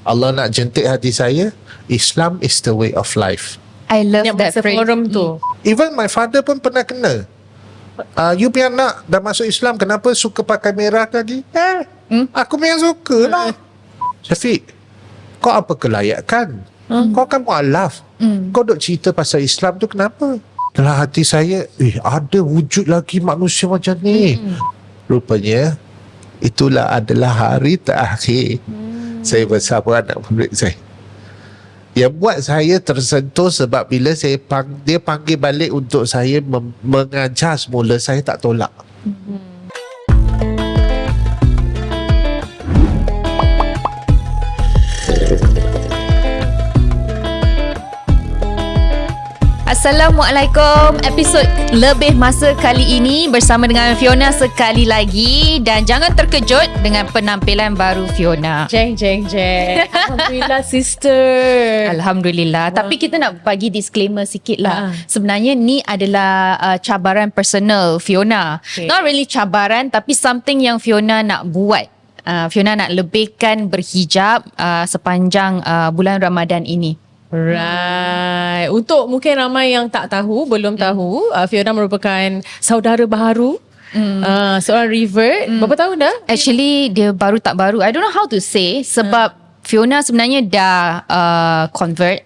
Allah nak jentik hati saya, Islam is the way of life. I love Yang that masa phrase. forum tu. Even my father pun pernah kena. You punya anak dah masuk Islam, kenapa suka pakai merah lagi? Aku memang suka lah. Syafiq, kau apa kelayakan? Kau kan mu'alaf. Kau duk cerita pasal Islam tu kenapa? Dalam hati saya, ada wujud lagi manusia macam ni. Rupanya, itulah adalah hari terakhir saya bersama anak murid saya. Yang buat saya tersentuh sebab bila dia panggil balik untuk saya mengajar semula, saya tak tolak. Assalamualaikum. Episod lebih masa kali ini bersama dengan Fiona sekali lagi. Dan jangan terkejut dengan penampilan baru Fiona. Jeng. Alhamdulillah sister. Alhamdulillah. Tapi kita nak bagi disclaimer sikit lah. Sebenarnya ni adalah cabaran personal Fiona. Okay. Not really cabaran, tapi something yang Fiona nak buat. Fiona nak lebihkan berhijab sepanjang bulan Ramadan ini. Right. Untuk mungkin ramai yang tak tahu, belum tahu, Fiona merupakan saudara baharu. Seorang revert. Berapa tahun dah? Actually dia baru tak baru. I don't know how to say. Sebab Fiona sebenarnya dah convert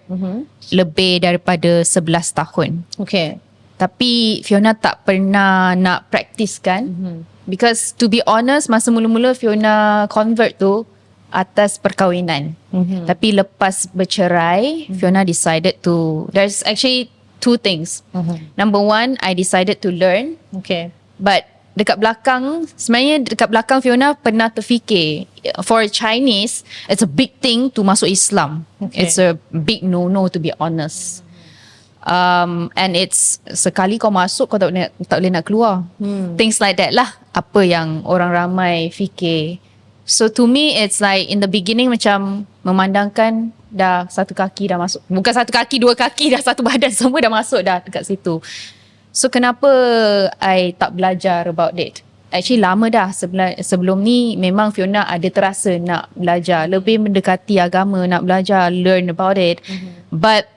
lebih daripada 11 tahun. Okay. Tapi Fiona tak pernah nak practice kan. Because to be honest, masa mula-mula Fiona convert tu atas perkahwinan. Tapi lepas bercerai, Fiona decided to, there's actually two things. Number one, I decided to learn. Okay. But sebenarnya dekat belakang Fiona pernah terfikir, for Chinese, it's a big thing to masuk Islam. Okay. It's a big no-no, to be honest. And it's sekali kau masuk, kau tak boleh nak keluar. Things like that lah. Apa yang orang ramai fikir. So to me, it's like in the beginning macam memandangkan dah satu kaki dah masuk. Bukan satu kaki, dua kaki, dah satu badan, semua dah masuk dah dekat situ. So kenapa I tak belajar about it? Actually lama dah sebelum ni memang Fiona ada terasa nak belajar. Lebih mendekati agama, nak belajar, learn about it. But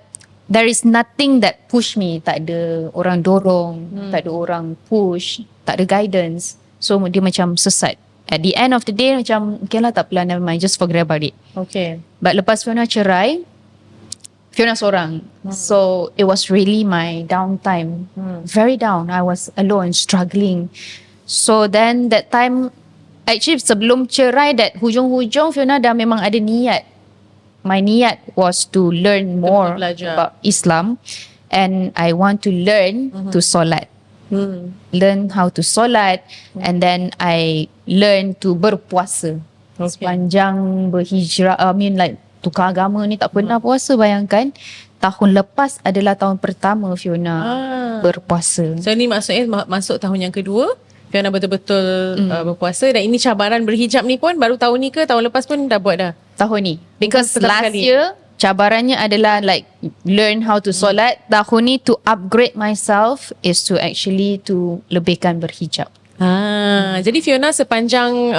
there is nothing that push me. Tak ada orang dorong, tak ada orang push, tak ada guidance. So dia macam sesat. At the end of the day macam okay lah, tak apalah, never mind, just forget about it. Okay. But lepas Fiona cerai, Fiona seorang. So it was really my downtime. Very down. I was alone, struggling. So then that time, actually sebelum cerai, that hujung-hujung Fiona dah memang ada niat. My niat was to learn more about Islam. And I want to learn to solat. Learn how to solat. And then I learn to berpuasa. Sepanjang berhijrah, tukar agama ni tak pernah puasa. Bayangkan tahun lepas adalah tahun pertama Fiona berpuasa. So ni maksudnya masuk tahun yang kedua Fiona betul-betul berpuasa. Dan ini cabaran berhijab ni pun baru tahun ni ke tahun lepas pun dah buat dah? Tahun ni. Because last year cabarannya adalah like learn how to solat. Tahun ni to upgrade myself is to actually to lebihkan berhijab. Jadi Fiona sepanjang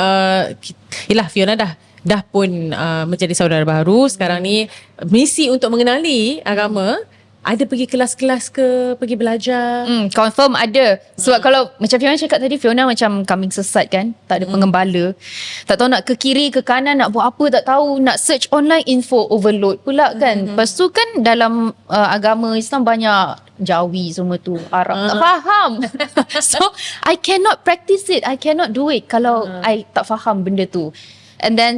Fiona dah pun menjadi saudara baru. Sekarang ni misi untuk mengenali agama. Ada pergi kelas-kelas ke? Pergi belajar? Confirm ada. Sebab kalau macam Fiona cakap tadi, Fiona macam kambing sesat kan. Tak ada pengembala. Tak tahu nak ke kiri, ke kanan, nak buat apa tak tahu. Nak search online, info overload pula kan. Lepas tu kan dalam agama Islam banyak Jawi semua tu. Arab tak faham. So I cannot practice it. I cannot do it kalau I tak faham benda tu. And then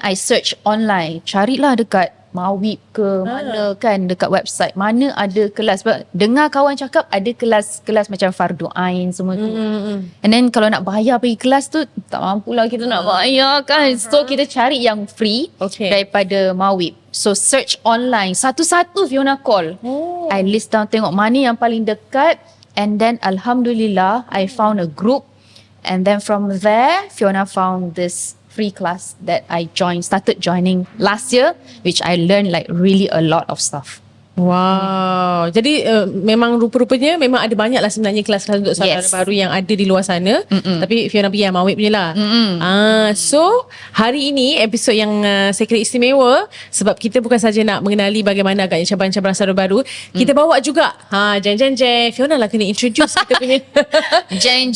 I search online. Carilah dekat Mawib ke mana kan, dekat website mana ada kelas. Sebab dengar kawan cakap ada kelas macam fardu ain semua tu. And then kalau nak bayar pergi kelas tu tak mampulah kita nak bayar kan. So kita cari yang free daripada Mawib. So search online, satu-satu Fiona call. I list down, tengok mana yang paling dekat. And then Alhamdulillah I found a group. And then from there Fiona found this free class that I started joining last year, which I learned like really a lot of stuff. Wow. Jadi memang rupa-rupanya memang ada banyak lah sebenarnya kelas-kelas untuk saudara Yes. baru yang ada di luar sana. Tapi Fiona pergi yang Mawib punya lah. So hari ini episod yang saya kira istimewa sebab kita bukan saja nak mengenali bagaimana agaknya cabaran-cabaran saudara baru. Kita bawa juga jeng. Fiona lah kena introduce kita punya. Jeng.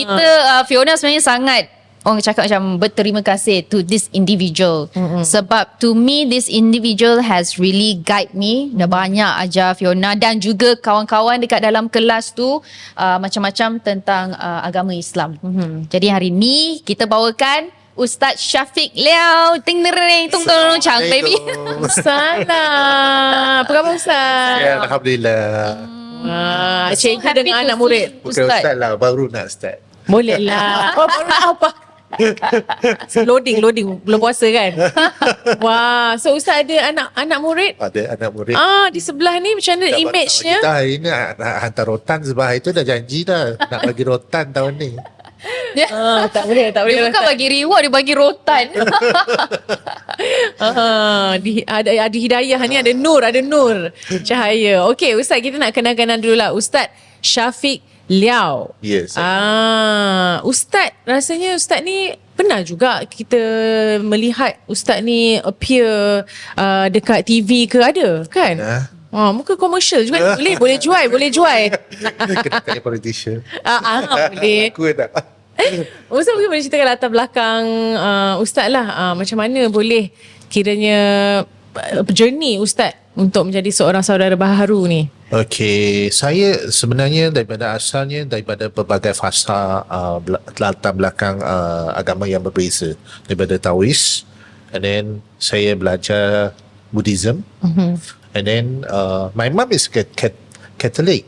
Kita Fiona sebenarnya sangat orang cakap macam berterima kasih to this individual. Sebab to me this individual has really guide me. Dah banyak ajar Fiona dan juga kawan-kawan dekat dalam kelas tu macam-macam tentang agama Islam. Jadi hari ni kita bawakan Ustaz Syafiq Liao. Ting nering tung tung chang baby. Salah. Apa khabar Ustaz? Ya, Alhamdulillah. Cikgu happy dengan to anak see murid. Bukan Ustaz lah, baru nak start. Boleh lah. Oh, baru nak apa? Loading belum puasa kan. Wah, so Ustaz ada anak murid? Ada anak murid. Di sebelah ni macam mana image-nya? Kita hari ni nak hantar rotan sebab hari tu dah janji dah nak bagi rotan tahun ni. Tak boleh. Dia bukan bagi reward, dia bagi rotan. Ada hidayah ni, ada nur cahaya. Okey Ustaz, kita nak kenal-kenal dulu lah. Ustaz Syafiq Liao. Yes. Ustaz, rasanya Ustaz ni pernah juga kita melihat Ustaz ni appear dekat TV ke ada kan? Muka komersial juga. Boleh jual. Kena tanya politician. Boleh. Aku tak. Ustaz mungkin boleh ceritakan latar belakang Ustaz lah. Macam mana boleh kiranya journey Ustaz untuk menjadi seorang saudara baharu ni? Okey, saya sebenarnya daripada pelbagai fasa latar belakang agama yang berbeza. Daripada Taois, and then saya belajar Buddhism, and then my mom is Catholic.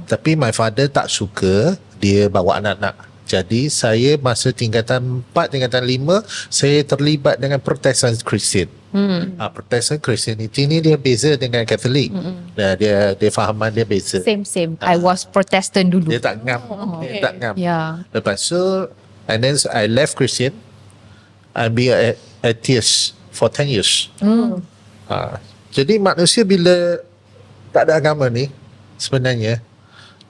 Tapi my father tak suka dia bawa anak-anak. Jadi saya masa tingkatan 4, tingkatan 5 saya terlibat dengan Protestant Christian. Protestant Christianity ni dia beza dengan Catholic. Dia fahaman dia beza. Same. I was Protestant dulu. Dia tak ngam. Dia tak ngam. Yeah. Lepas tu, and then I left Christian and be a atheist for 10 years. Jadi manusia bila tak ada agama ni, sebenarnya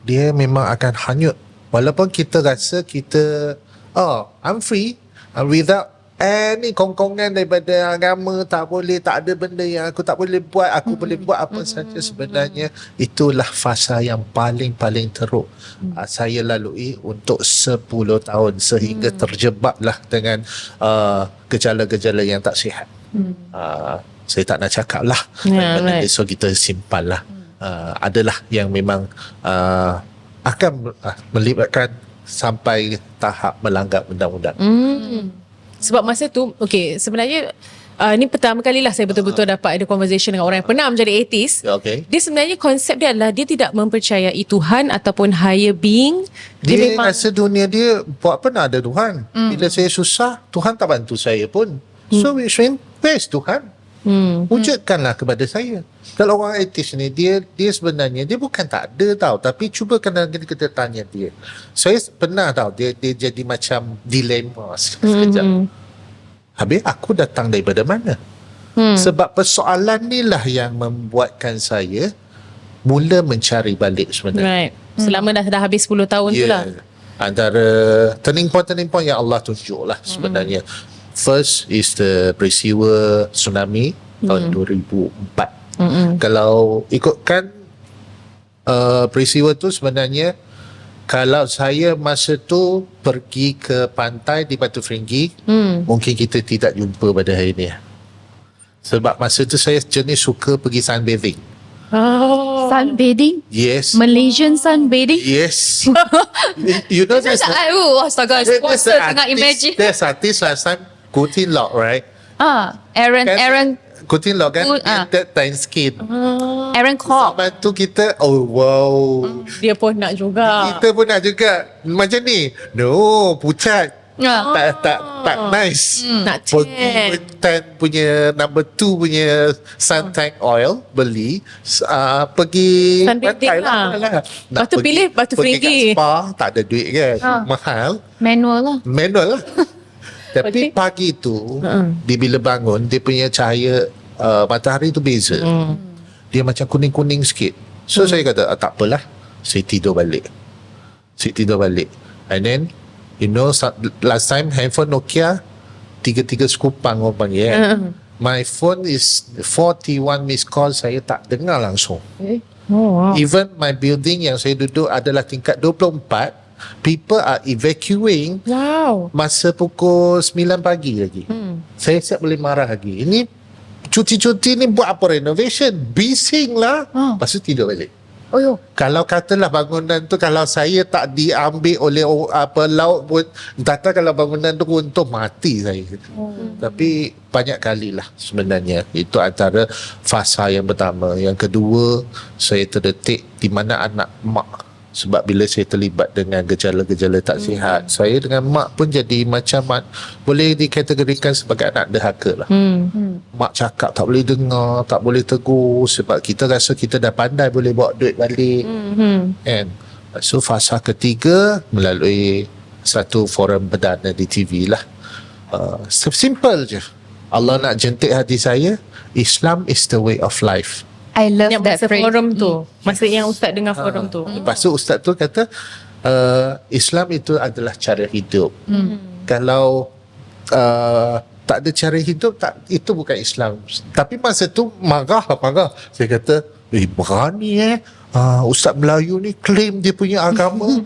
dia memang akan hanyut. Walaupun kita rasa kita I'm free, without any kongkongan daripada agama, tak ada benda yang aku tak boleh buat, aku boleh buat apa saja. Sebenarnya itulah fasa yang paling teruk saya lalui untuk 10 tahun sehingga terjebaklah dengan gejala-gejala yang tak sihat. Saya tak nak cakap lah, so kita simpan lah. Adalah yang memang akan melibatkan sampai tahap melanggar undang-undang. Sebab masa tu, sebenarnya ni pertama kalilah saya betul-betul dapat ada conversation dengan orang yang pernah menjadi atheist. Dia sebenarnya konsep dia adalah dia tidak mempercayai Tuhan ataupun higher being. Dia memang rasa dunia dia buat apa nak ada Tuhan. Bila saya susah, Tuhan tak bantu saya pun. So which means, where's Tuhan? Wujudkanlah kepada saya. Kalau orang atheist ni, dia sebenarnya dia bukan tak ada tau, tapi cuba kadang-kadang kita tanya dia. Saya pernah tahu dia jadi macam dilema sekejap. Habis aku datang daripada mana? Sebab persoalan ni lah yang membuatkan saya mula mencari balik sebenarnya. right. Selama dah habis 10 tahun tu lah. Antara turning point yang Allah tunjuk lah sebenarnya. First is the peristiwa tsunami tahun 2004. Kalau ikutkan peristiwa tu sebenarnya, kalau saya masa tu pergi ke pantai di Batu Ferringhi, mungkin kita tidak jumpa pada hari ni. Sebab masa tu saya jenis suka pergi sunbathing. Sunbathing? Yes. Malaysian sunbathing? Yes. You know there's Astaga, sponsor tengah imagine. There's artist last time, Kutin Lock, right? Aaron Kutin Lock kan, that time skin. Aaron Kwok. Sebab tu kita, oh wow. Dia pun nak juga. Kita pun nak juga. Macam ni. No, pucat. Tak nice. Nak Pergi tan punya number 2 punya suntan oil beli, pergi Sunbathing lah. Lepas tu pilih Batu Ferringhi. Pergi kat spa tak ada duit kan, mahal, Manual lah. Tapi pagi tu dia bila bangun, dia punya cahaya matahari tu beza. dia macam kuning-kuning sikit. So saya kata tak apalah, saya tidur balik. And then last time handphone Nokia 33 sekupang orang panggil kan. My phone is 41 missed call, saya tak dengar langsung. Oh, wow. Even my building yang saya duduk adalah tingkat 24, people are evacuating Wow. masa pukul 9 pagi lagi. Saya siap boleh marah lagi. Ini cuti-cuti ni buat apa renovation? Bising lah. Lepas tu tidur balik. Oh yo. Kalau katalah bangunan tu, kalau saya tak diambil oleh laut pun, entah kalau bangunan tu runtuh, mati saya. Tapi banyak kali lah sebenarnya. Itu antara fasa yang pertama. Yang kedua, saya terdetik di mana anak mak. Sebab bila saya terlibat dengan gejala-gejala tak sihat, saya dengan mak pun jadi macam boleh dikategorikan sebagai anak derhaka lah. Mak cakap tak boleh dengar, tak boleh tegur, sebab kita rasa kita dah pandai boleh bawa duit balik. And so fasa ketiga melalui satu forum perdana di TV lah. Simple je. Allah nak jentik hati saya, Islam is the way of life. I love Yang that masa phrase. forum tu. Masa yang Ustaz dengar forum tu. Lepas tu Ustaz tu kata Islam itu adalah cara hidup. Kalau tak ada cara hidup, itu bukan Islam. Tapi masa tu marah. Saya kata, berani Ustaz Melayu ni claim dia punya agama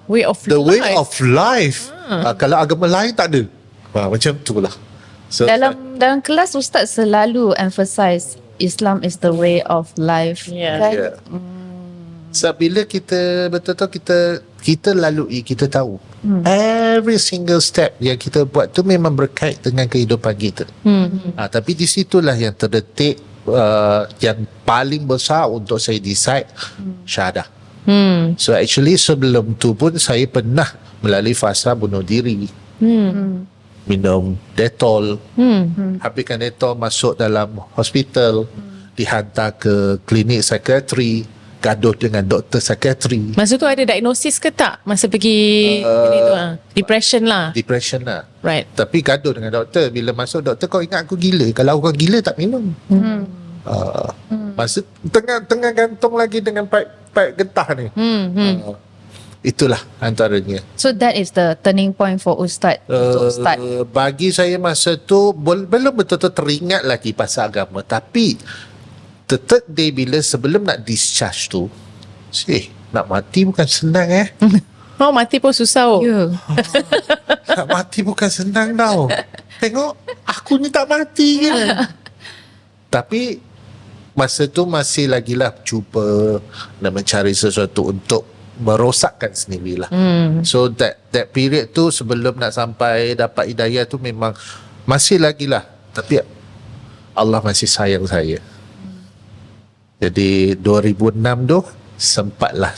Way of the life. way of life. Kalau agama lain tak ada. Macam tu lah. So, Dalam kelas Ustaz selalu emphasize Islam is the way of life. Yeah. Kan? yeah. Sebab bila kita betul-betul kita lalui, kita tahu every single step yang kita buat tu memang berkait dengan kehidupan kita. Tapi di situlah yang terdetik yang paling besar untuk saya decide syahadah. So actually sebelum tu pun saya pernah melalui fasa bunuh diri. Minum Dettol, habiskan Dettol, masuk dalam hospital, dihantar ke klinik psikiatri, gaduh dengan doktor psikiatri. Masa tu ada diagnosis ke tak? Masa pergi ini tu depression lah. Depression lah. Right. Tapi gaduh dengan doktor. Bila masuk doktor, kau ingat aku gila? Kalau aku gila tak minum. Masa tengah gantung lagi dengan paip getah ni. Itulah antaranya. So that is the turning point for Ustaz untuk start. Bagi saya masa tu belum betul-betul teringat lagi pasal agama. Tapi the third day bila sebelum nak discharge tu, nak mati bukan senang Oh, mati pun susah. Ya. Nak mati bukan senang tau. Tengok aku ni tak mati ke. Tapi masa tu masih lagi lah cuba nak mencari sesuatu untuk merosakkan sendirilah. So that period tu sebelum nak sampai dapat hidayah tu memang masih lagi lah. Tapi Allah masih sayang saya. Jadi 2006 tu sempatlah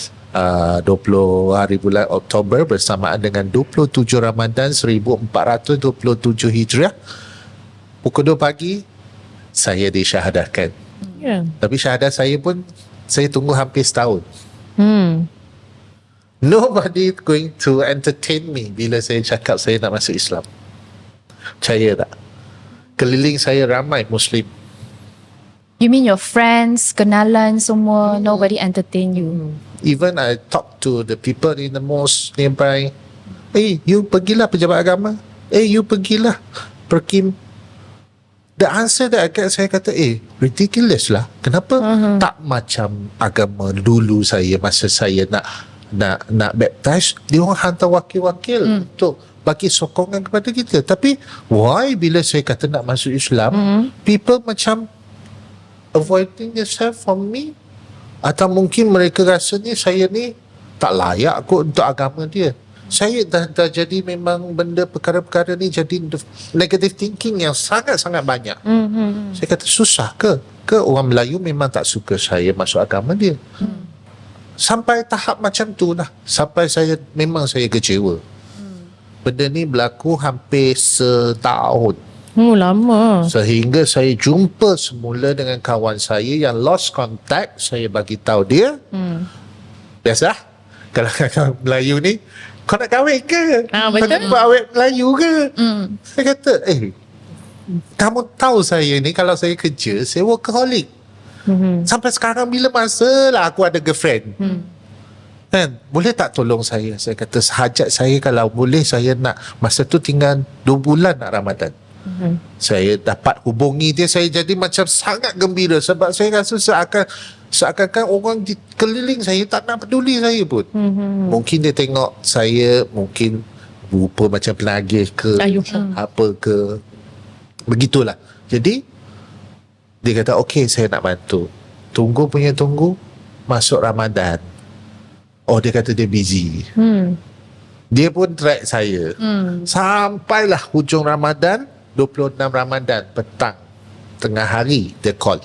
20 hari bulan Oktober bersamaan dengan 27 Ramadan 1427 Hijriah, pukul 2 pagi saya disyahadahkan. Tapi syahadah saya pun saya tunggu hampir setahun. Nobody going to entertain me bila saya cakap saya nak masuk Islam. Percaya tak? Keliling saya ramai Muslim. You mean your friends, kenalan semua, nobody entertain you? Even I talk to the people in the mosque nearby. You pergilah pejabat agama. You pergilah Perkim. The answer that I get, saya kata, ridiculous lah. Kenapa tak macam agama dulu saya masa saya nak baptize, dia orang hantar wakil-wakil untuk bagi sokongan kepada kita. Tapi why bila saya kata nak masuk Islam, people macam avoiding themselves from me? Atau mungkin mereka rasa ni saya ni tak layak kot untuk agama dia. Saya dah jadi memang benda perkara-perkara ni jadi negative thinking yang sangat-sangat banyak. Saya kata susah ke orang Melayu memang tak suka saya masuk agama dia. Sampai tahap macam tu lah. Sampai saya kecewa. Benda ni berlaku hampir setahun. Lama. Sehingga saya jumpa semula dengan kawan saya yang lost contact. Saya bagi tahu dia. Biasa kalau kawan Melayu ni, kau nak kahwin ke? Kau betul. nak buat awet Melayu ke? Saya kata, kamu tahu saya ni kalau saya kerja, saya workaholic. Sampai sekarang bila masa lah aku ada girlfriend. Kan, boleh tak tolong saya? Saya kata sehajat saya kalau boleh saya nak, masa tu tinggal 2 bulan nak Ramadan. Saya dapat hubungi dia, saya jadi macam sangat gembira sebab saya rasa seakan-akan orang di keliling saya tak nak peduli saya pun. Mungkin dia tengok saya mungkin rupa macam penagih ke apa ke, begitulah. Jadi dia kata okey saya nak bantu. Tunggu masuk Ramadan. Oh, dia kata dia busy. Dia pun track saya. Sampailah hujung Ramadan, 26 Ramadan petang, tengah hari dia call.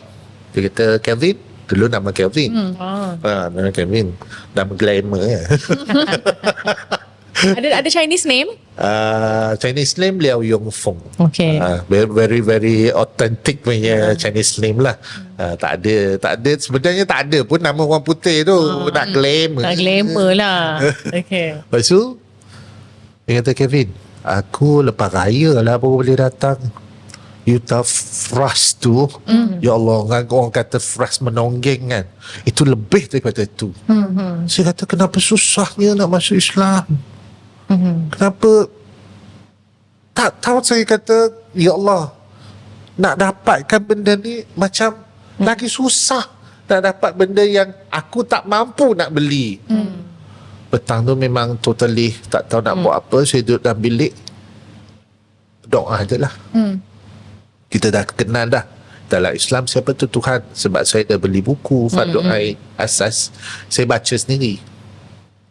Dia kata, Kelvin, dulu nama Kelvin. Nama Kelvin, nama glamour ya. Ada Chinese name? Chinese name Liao Yong Fong. Okay. Very very authentic punya Chinese name lah. Tak ada sebenarnya tak ada pun nama orang putih tu. Nak glamour. Nak glamour lah. Okay. Lepas tu dia kata, Kevin, aku lepas raya lah baru boleh datang. You tahu frust tu, ya Allah, orang kata frust menonggeng kan, itu lebih daripada itu. Saya kata kenapa susahnya nak masuk Islam? Kenapa tak tahu? Saya kata ya Allah, nak dapatkan benda ni macam lagi susah. Nak dapat benda yang aku tak mampu nak beli. Petang tu memang totally tak tahu nak buat apa. Saya duduk dalam bilik, doa je lah. Kita dah kenal dah dalam Islam siapa tu Tuhan, sebab saya dah beli buku Fardhu Ain Asas, saya baca sendiri.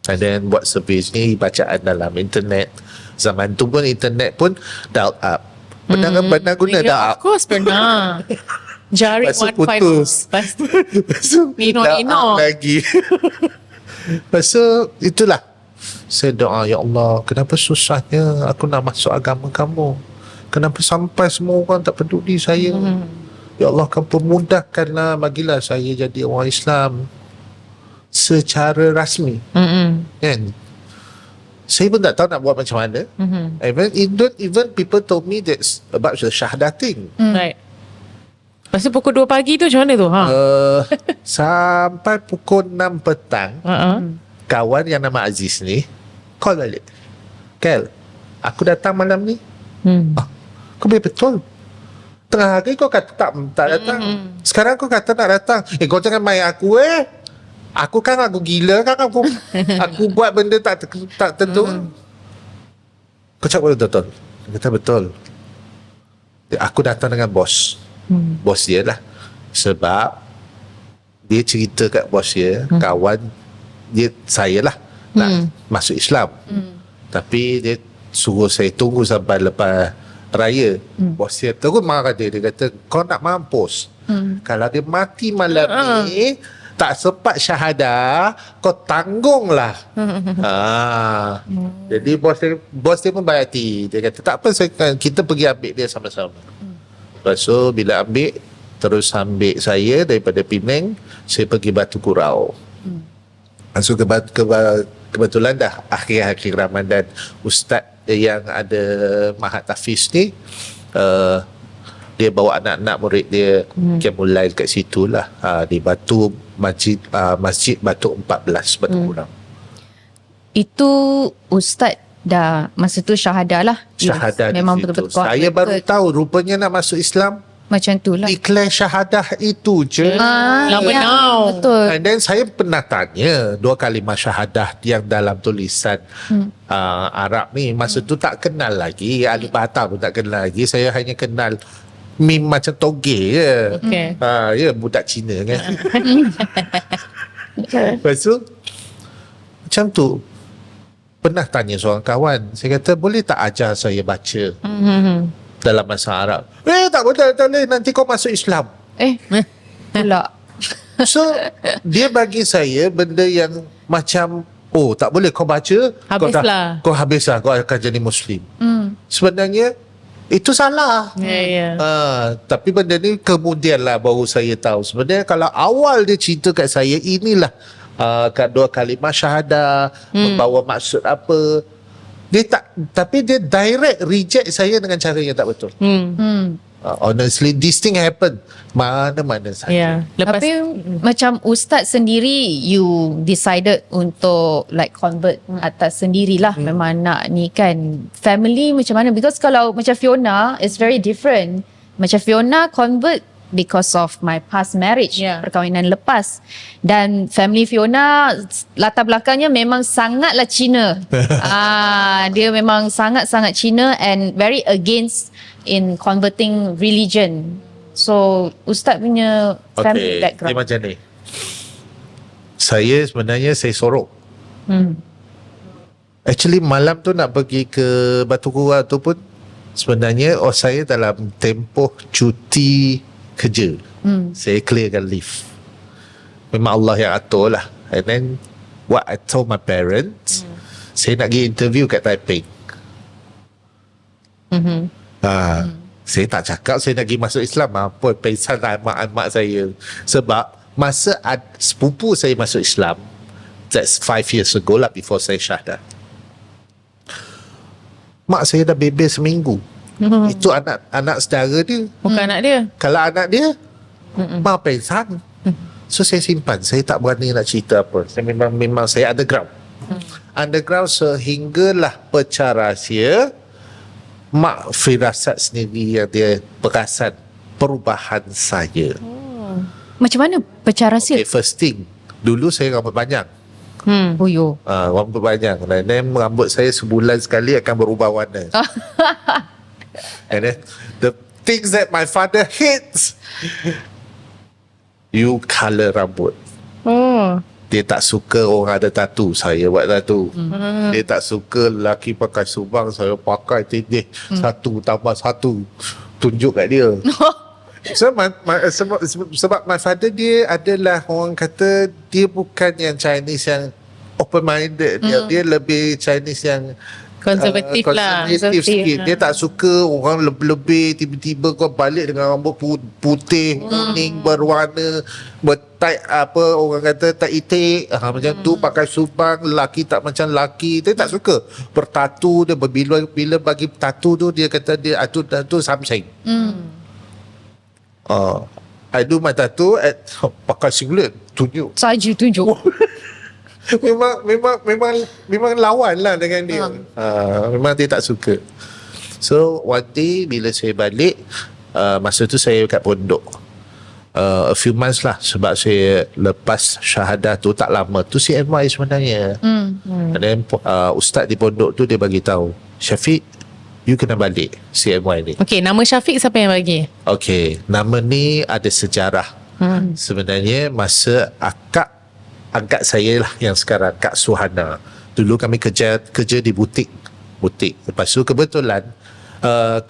And then buat survey sendiri, bacaan dalam internet. Zaman tu pun internet pun dial up. Pernah guna dial up? Of course pernah. Jaring Lepas tu Wi-Fi. putus. Lepas tu dial up lagi. Lepas tu itulah, saya doa, ya Allah, kenapa susahnya aku nak masuk agama kamu? Kenapa sampai semua orang tak peduli saya? Ya Allah, kamu permudahkanlah, bagilah saya jadi orang Islam secara rasmi. Kan? Saya pun tak tahu nak buat macam mana. Even people told me that's about the syahadating. Right. Lepas tu pukul 2 pagi tu macam mana tu? Sampai pukul 6 petang, kawan yang nama Aziz ni call balik. Kel, aku datang malam ni. Kau betul? Tengah hari kau kata tak datang. Sekarang kau kata nak datang. Kau jangan main aku Aku kan aku gila kan, aku buat benda tak tentu. Kau cakap betul? Dia kata betul. Aku datang dengan bos. Bos dia lah. Sebab dia cerita kat bos dia, kawan dia, saya lah nak masuk Islam. Tapi dia suruh saya tunggu sampai lepas raya. Bos dia terus marah dia. Dia kata kau nak mampus. Kalau dia mati malam ni, tak sempat syahadah, kau tanggunglah. Jadi bos dia pun baik hati. Dia kata tak apa, kita pergi ambil dia sama-sama. Lepas tu bila terus ambil saya daripada Penang, saya pergi Batu Kurau. Masuk kebetulan dah akhir-akhir Ramadan. Ustaz yang ada Mahat Tafiz ni, dia bawa anak-anak murid dia Qiyamul kat situ lah, di Batu Masjid Batu 14 Batu Kurau. Itu Ustaz dah masa tu syahadah lah. Syahadah memang di situ. betul-betul Saya baru tahu rupanya nak masuk Islam macam tu lah. declare syahadah itu je. Lama now. Betul. And then saya pernah tanya 2 kalimah syahadah yang dalam tulisan Arab ni. Masa tu tak kenal lagi, alif bata pun tak kenal lagi. Saya hanya kenal mim macam toge je. Okay. Ya, budak Cina kan. Lepas tu macam tu, pernah tanya seorang kawan, saya kata boleh tak ajar saya baca dalam bahasa Arab? Tak boleh, nanti kau masuk Islam. Pula. So dia bagi saya benda yang macam, tak boleh kau baca, Habislah. kau habislah, kau akan jadi Muslim. Sebenarnya itu salah. Tapi benda ni kemudian lah baru saya tahu. Sebenarnya kalau awal dia cerita kat saya, inilah kat 2 kalimah syahadah membawa maksud apa. Dia tak, tapi dia direct reject saya dengan cara yang tak betul. Honestly, this thing happen mana-mana saja. Ya. Lepas Tapi macam Ustaz sendiri, you decided untuk like convert atas sendirilah. Memang nak ni kan. Family macam mana? Because kalau macam Fiona, it's very different. Macam Fiona convert because of my past marriage, perkahwinan lepas. Dan family Fiona, latar belakangnya memang sangatlah Cina. Dia memang sangat-sangat Cina and very against in converting religion. So Ustaz punya family Dia background. macam ni. Saya sebenarnya saya sorok. Actually malam tu nak pergi ke Batu Kura tu pun sebenarnya saya dalam tempoh cuti kerja. Saya clearkan leave. Memang Allah yang atur lah. And then what I told my parents, saya nak pergi interview kat Taipei. Saya tak cakap saya nak pergi masuk Islam. Apa pesan mak saya. Sebab masa sepupu saya masuk Islam, that's 5 years ago lah, before saya syahadat. Mak saya dah bebel seminggu. Itu anak saudara dia. bukan anak dia. Kalau anak dia, mak pesan. So saya simpan. Saya tak berani nak cerita apa. Saya memang saya underground. Underground sehinggalah pecah rahsia. Mak firasat sendiri yang dia perasan perubahan saya. Macam mana pecah rahsia? Okay, first thing, dulu saya rambut panjang. Oh yo. Rambut panjang. And then rambut saya sebulan sekali akan berubah warna. And then the things that my father hates, you colour rambut. Dia tak suka orang ada tattoo, saya buat tattoo. Dia tak suka lelaki pakai subang, saya pakai tindih 1 tambah 1, tunjuk kat dia. So sebab my father dia adalah, orang kata dia bukan yang Chinese yang open minded, dia lebih Chinese yang Konservatif lah. konservatif sikit. Dia tak suka orang lebih-lebih, tiba-tiba kau balik dengan rambut putih, kuning, berwarna, bertai apa orang kata tak itik, macam tu, pakai subang, lelaki tak macam lelaki. Dia tak suka. Bertatu dia, bila bagi tatu tu dia kata dia tu something. I do my tattoo at pakai singlet, tunjuk. Saja tunjuk. memang lawan lah dengan dia. Memang dia tak suka. So one day bila saya balik, masa tu saya kat pondok, a few months lah, sebab saya lepas syahadah tu tak lama tu CMY sebenarnya. And then ustaz di pondok tu dia bagi tahu, Syafiq, you kena balik CMY ni. Okey, nama Syafiq siapa yang bagi? Okay, nama ni ada sejarah. Sebenarnya masa akak saya lah yang sekarang, Kak Suhana. Dulu kami kerja di butik. Lepas tu kebetulan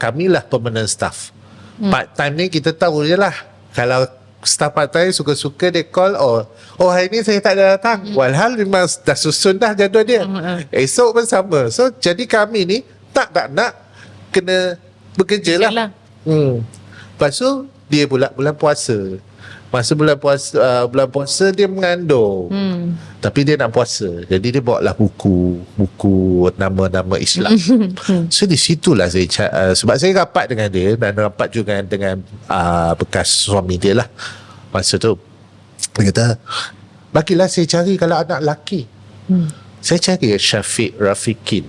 kamilah permanent staff. Part time ni kita tahu je lah. Kalau staff part time suka-suka dia call, hari ni saya tak ada datang. Walhal memang dah susun dah jadual dia. Esok pun sama. So jadi kami ni tak nak kena bekerja lah. Lepas tu dia pula bulan puasa. Masa bulan puasa dia mengandung. Tapi dia nak puasa. Jadi dia bawa lah buku nama-nama Islam. So di situlah saya sebab saya rapat dengan dia dan rapat juga dengan bekas suami dia lah. Masa tu dia kata, bagilah saya cari kalau anak lelaki. Saya cari Syafiq Rafiqin.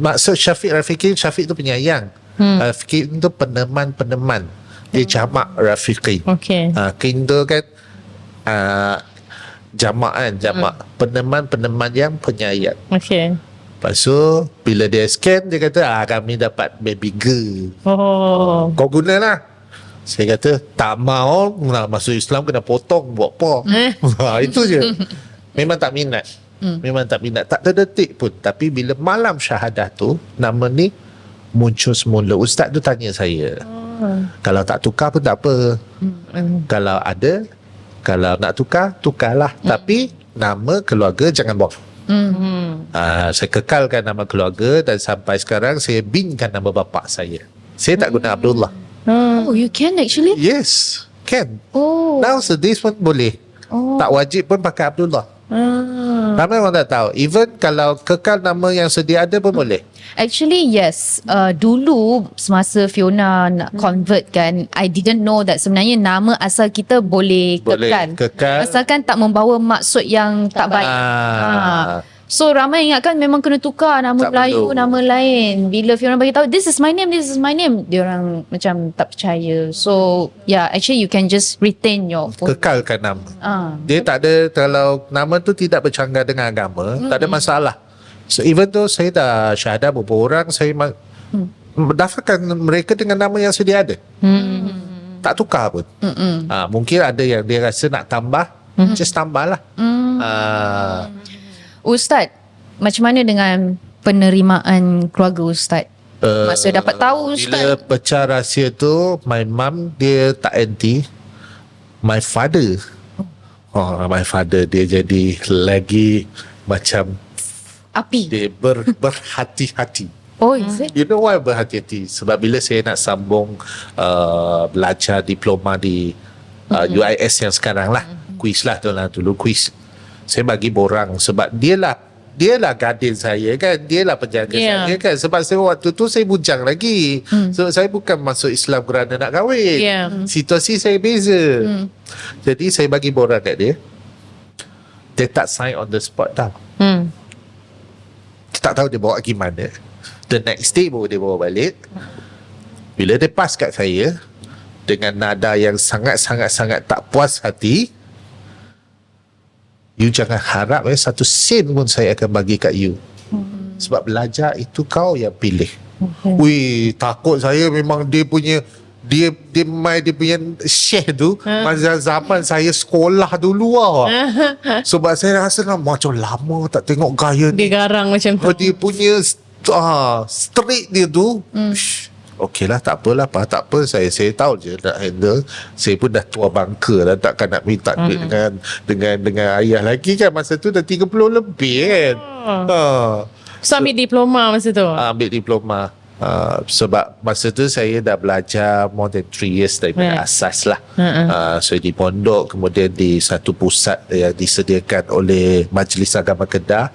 Maksud Syafiq Rafiqin, Syafiq tu penyayang. Rafiqin tu peneman. Dia jamak Rafiqin. Okey. Kin tu kan jamak kan, peneman yang penyayang. Okey. Lepas tu bila dia scan, dia kata kami dapat baby girl. Kau gunalah. Saya kata tak mau nak masuk Islam, kena potong buat apa. Itu je. Memang tak minat. Tak terdetik pun. Tapi bila malam syahadah tu, nama ni muncul semula. Ustaz tu tanya saya, kalau tak tukar pun tak apa. Kalau ada, kalau nak tukar, tukarlah. Tapi nama keluarga jangan buang. Saya kekalkan nama keluarga dan sampai sekarang saya binkan nama bapa saya. Saya tak guna Abdullah. Oh, you can actually? Yes, can. Oh. Nowadays pun boleh. Tak wajib pun pakai Abdullah. Ramai orang tak tahu. Even kalau kekal nama yang sedia ada pun boleh. Actually yes, dulu semasa Fiona nak convert kan, I didn't know that sebenarnya nama asal kita boleh Boleh kekal. asalkan tak membawa maksud yang tak baik. So ramai ingatkan memang kena tukar nama Tak Melayu, perlu. nama lain. Bila Fiona bagi tahu this is my name, dia orang macam tak percaya. So yeah, actually you can just retain your own. Kekalkan nama. Ah. Dia tak ada, kalau nama tu tidak bercanggah dengan agama, tak ada masalah. So even though saya dah syahadah beberapa orang, saya daftarkan mereka dengan nama yang sedia ada. Tak tukar pun. Mungkin ada yang dia rasa nak tambah, just tambah lah. Ustaz, macam mana dengan penerimaan keluarga Ustaz? Masa dapat tahu Bila Ustaz. pecah rahsia tu, my mum dia tak anti. My father dia jadi lagi macam Api. dia berhati-hati. Oh, is it? You know why berhati-hati? Sebab bila saya nak sambung belajar diploma di UIS yang sekarang lah, quiz lah tu lah dulu quiz. Saya bagi borang sebab dia lah guardian saya kan, dia lah penjaga saya kan, sebab saya waktu tu saya bujang lagi. So saya bukan masuk Islam kerana nak kahwin. Situasi saya beza. Jadi saya bagi borang kat dia. Dia tak sign on the spot tau. Tak tahu dia bawa gimana. The next day baru dia bawa balik. Bila dia pass kat saya dengan nada yang sangat-sangat tak puas hati, you jangan harap satu sen pun saya akan bagi kat you. Sebab belajar itu kau yang pilih. Wih, takut saya memang dia punya dia punya syekh tu masa zaman saya sekolah dulu lah. Sebab saya rasa macam lama tak tengok gaya Dia ni. garang macam tu. Dia punya street dia tu. Okey lah, tak apalah, tak apa, saya tahu je nak handle. Saya pun dah tua bangka lah, takkan nak minta duit dengan ayah lagi kan. Masa tu dah 30 lebih kan. So ambil diploma masa tu. Ambil diploma. Sebab masa tu saya dah belajar more than 3 years daripada asas lah. So di pondok, kemudian di satu pusat yang disediakan oleh Majlis Agama Kedah.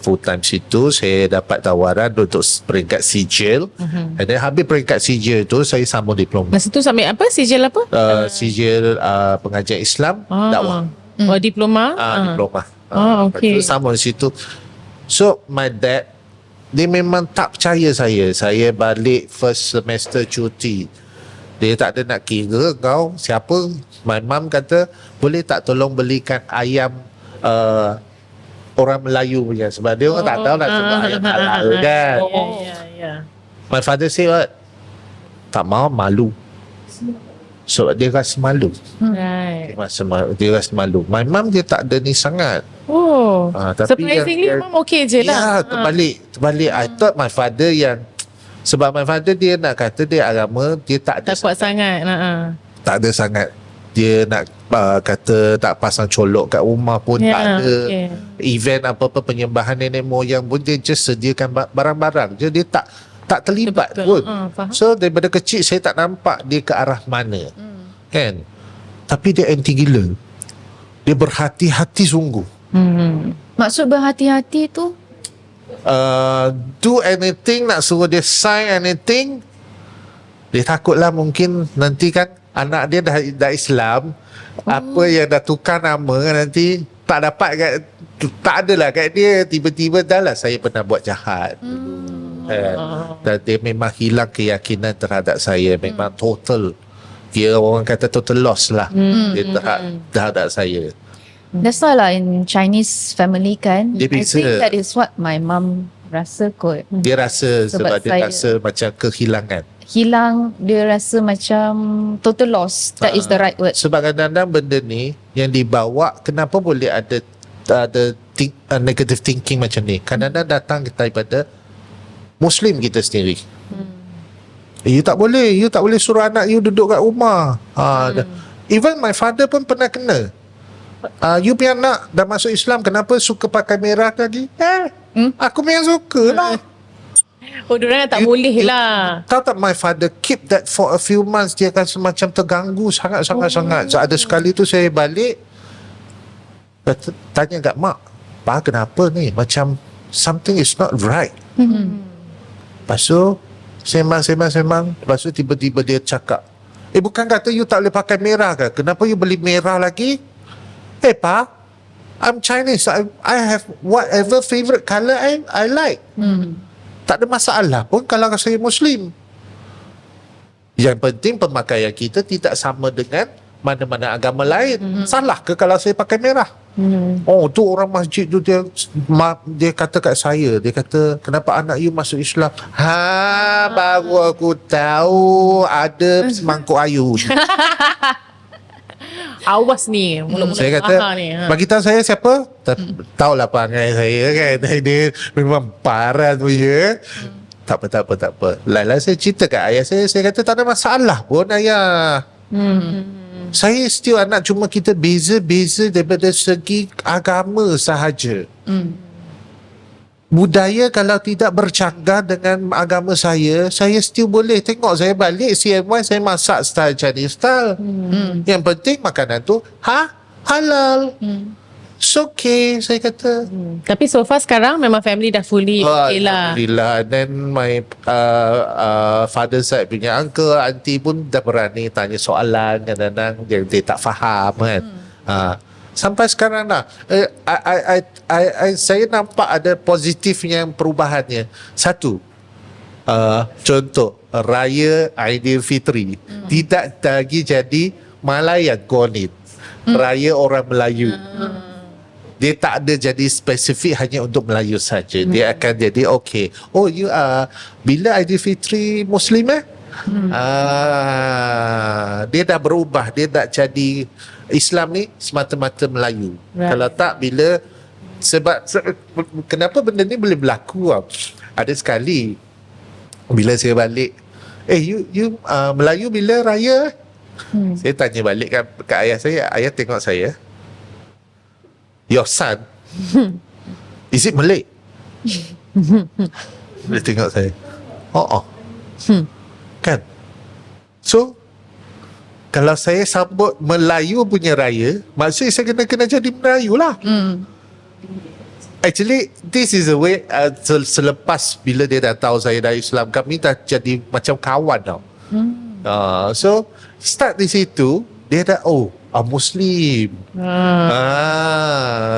Full time situ saya dapat tawaran untuk peringkat sijil. And then habis peringkat sijil tu saya sambung diploma. Masa tu sambil apa? Sijil apa? Sijil pengajian Islam dakwah. Oh, diploma? Diploma. Okay. Lepas tu sambung situ. So my dad, dia memang tak percaya saya. Saya balik first semester cuti. Dia tak ada nak kira kau siapa. My mum kata, boleh tak tolong belikan ayam orang Melayu punya. Sebab dia orang tak tahu nak sebut ayam halal kan. My father say what? Tak mau, malu. So dia rasa malu. Right. Dia rasa malu. My mum dia tak ada ni sangat. Tapi Surprisingly mom okay je lah. Ya, terbalik. I thought my father yang, sebab my father dia nak kata dia agama, dia tak ada Tak kuat sangat. tak ada sangat. Dia nak kata tak pasang colok kat rumah pun tak ada. Event apa-apa penyembahan nenek moyang pun dia just sediakan barang-barang je. Dia tak terlibat Betul. pun. Faham. So daripada kecil saya tak nampak dia ke arah mana. Kan? Tapi dia anti gila. Dia berhati-hati sungguh. Maksud berhati-hati tu? Do anything, nak suruh dia sign anything, dia takutlah mungkin nanti kan anak dia dah Islam, apa yang dah tukar nama nanti tak dapat kat, tak adalah kat dia, tiba-tiba dah lah saya pernah buat jahat dulu. Dan dia memang hilang keyakinan terhadap saya, memang total, dia orang kata total loss lah dia terhadap saya. That's why lah in Chinese family kan, Dia I bisa. think that is what my mum rasa kot. Dia rasa sebab dia saya rasa macam kehilangan. Hilang, dia rasa macam total loss. That is the right word. Sebab kadang-kadang benda ni yang dibawa, kenapa boleh ada negative thinking macam ni? Kadang-kadang datang daripada Muslim kita sendiri. You tak boleh suruh anak you duduk kat rumah. Even my father pun pernah kena. You punya anak dah masuk Islam, kenapa suka pakai merah lagi? Aku memang suka lah. Oh, diorang tak boleh lah. Tahu tak, my father keep that for a few months. Dia akan semacam terganggu sangat. So, ada sekali tu saya balik, Tanya kat mak, "Pa, kenapa ni? Macam something is not right." Lepas tu sembang. Lepas tu tiba-tiba dia cakap, bukan kata you tak boleh pakai merah ke? Kenapa you beli merah lagi? Pa, I'm Chinese. I have whatever favorite colour I like. Tak ada masalah pun kalau saya Muslim. Yang penting pemakaian kita tidak sama dengan mana-mana agama lain. Salah ke kalau saya pakai merah? Oh, tu orang masjid tu dia kata kat saya, dia kata, "Kenapa anak you masuk Islam?" Baru aku tahu ada semangkuk ayu. Awas ni mulut-mulut Saya kata, ni. bagi tahu saya siapa? Tahulah perangai saya kan. Dia memang parah tu ya. Tak apa. Lalu saya cerita kat ayah saya kata tak ada masalah pun ayah. Saya still anak, cuma kita beza daripada segi agama sahaja. Budaya kalau tidak bercanggah dengan agama saya still boleh tengok saya balik CMY, saya masak style Chinese style. Yang penting makanan tu halal. It's okay, saya kata. Tapi so far sekarang memang family dah fully okay lah. Alhamdulillah. Then my father side punya uncle, auntie pun dah berani tanya soalan kadang-kadang yang dia tak faham kan. Sampai sekarang lah saya nampak ada positifnya perubahannya. Satu, contoh Raya Aidilfitri tidak lagi jadi Malayan Gonit, Raya orang Melayu. Dia tak ada jadi spesifik hanya untuk Melayu saja. Dia akan jadi okay, oh you are bila Aidilfitri Muslim dia dah berubah. Dia tak jadi Islam ni semata-mata Melayu. Kalau tak, bila sebab kenapa benda ni boleh berlaku ada sekali bila saya balik, you Melayu bila raya? Saya tanya balik kat ayah saya. Ayah tengok saya, your son is it Malay? Dia tengok saya, kan. So kalau saya sambut Melayu punya raya, maksudnya saya kena jadi Melayu lah. Actually, this is the way selepas bila dia dah tahu saya dah Islam, kami dah jadi macam kawan tau. So start di situ, dia dah Muslim.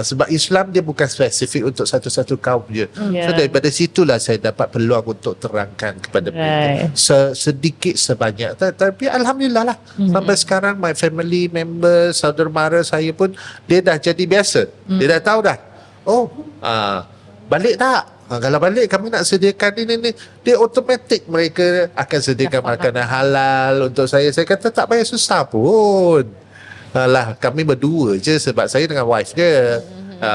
Sebab Islam dia bukan spesifik untuk satu-satu kaum je. So daripada situlah saya dapat peluang untuk terangkan kepada mereka sedikit sebanyak. Tapi Alhamdulillah lah, sampai sekarang my family member, saudara mara saya pun dia dah jadi biasa. Dia dah tahu dah, balik tak? Kalau balik kami nak sediakan ini, dia automatik mereka akan sediakan makanan halal untuk saya. Saya kata tak payah susah pun. Kami berdua je, sebab saya dengan wife je.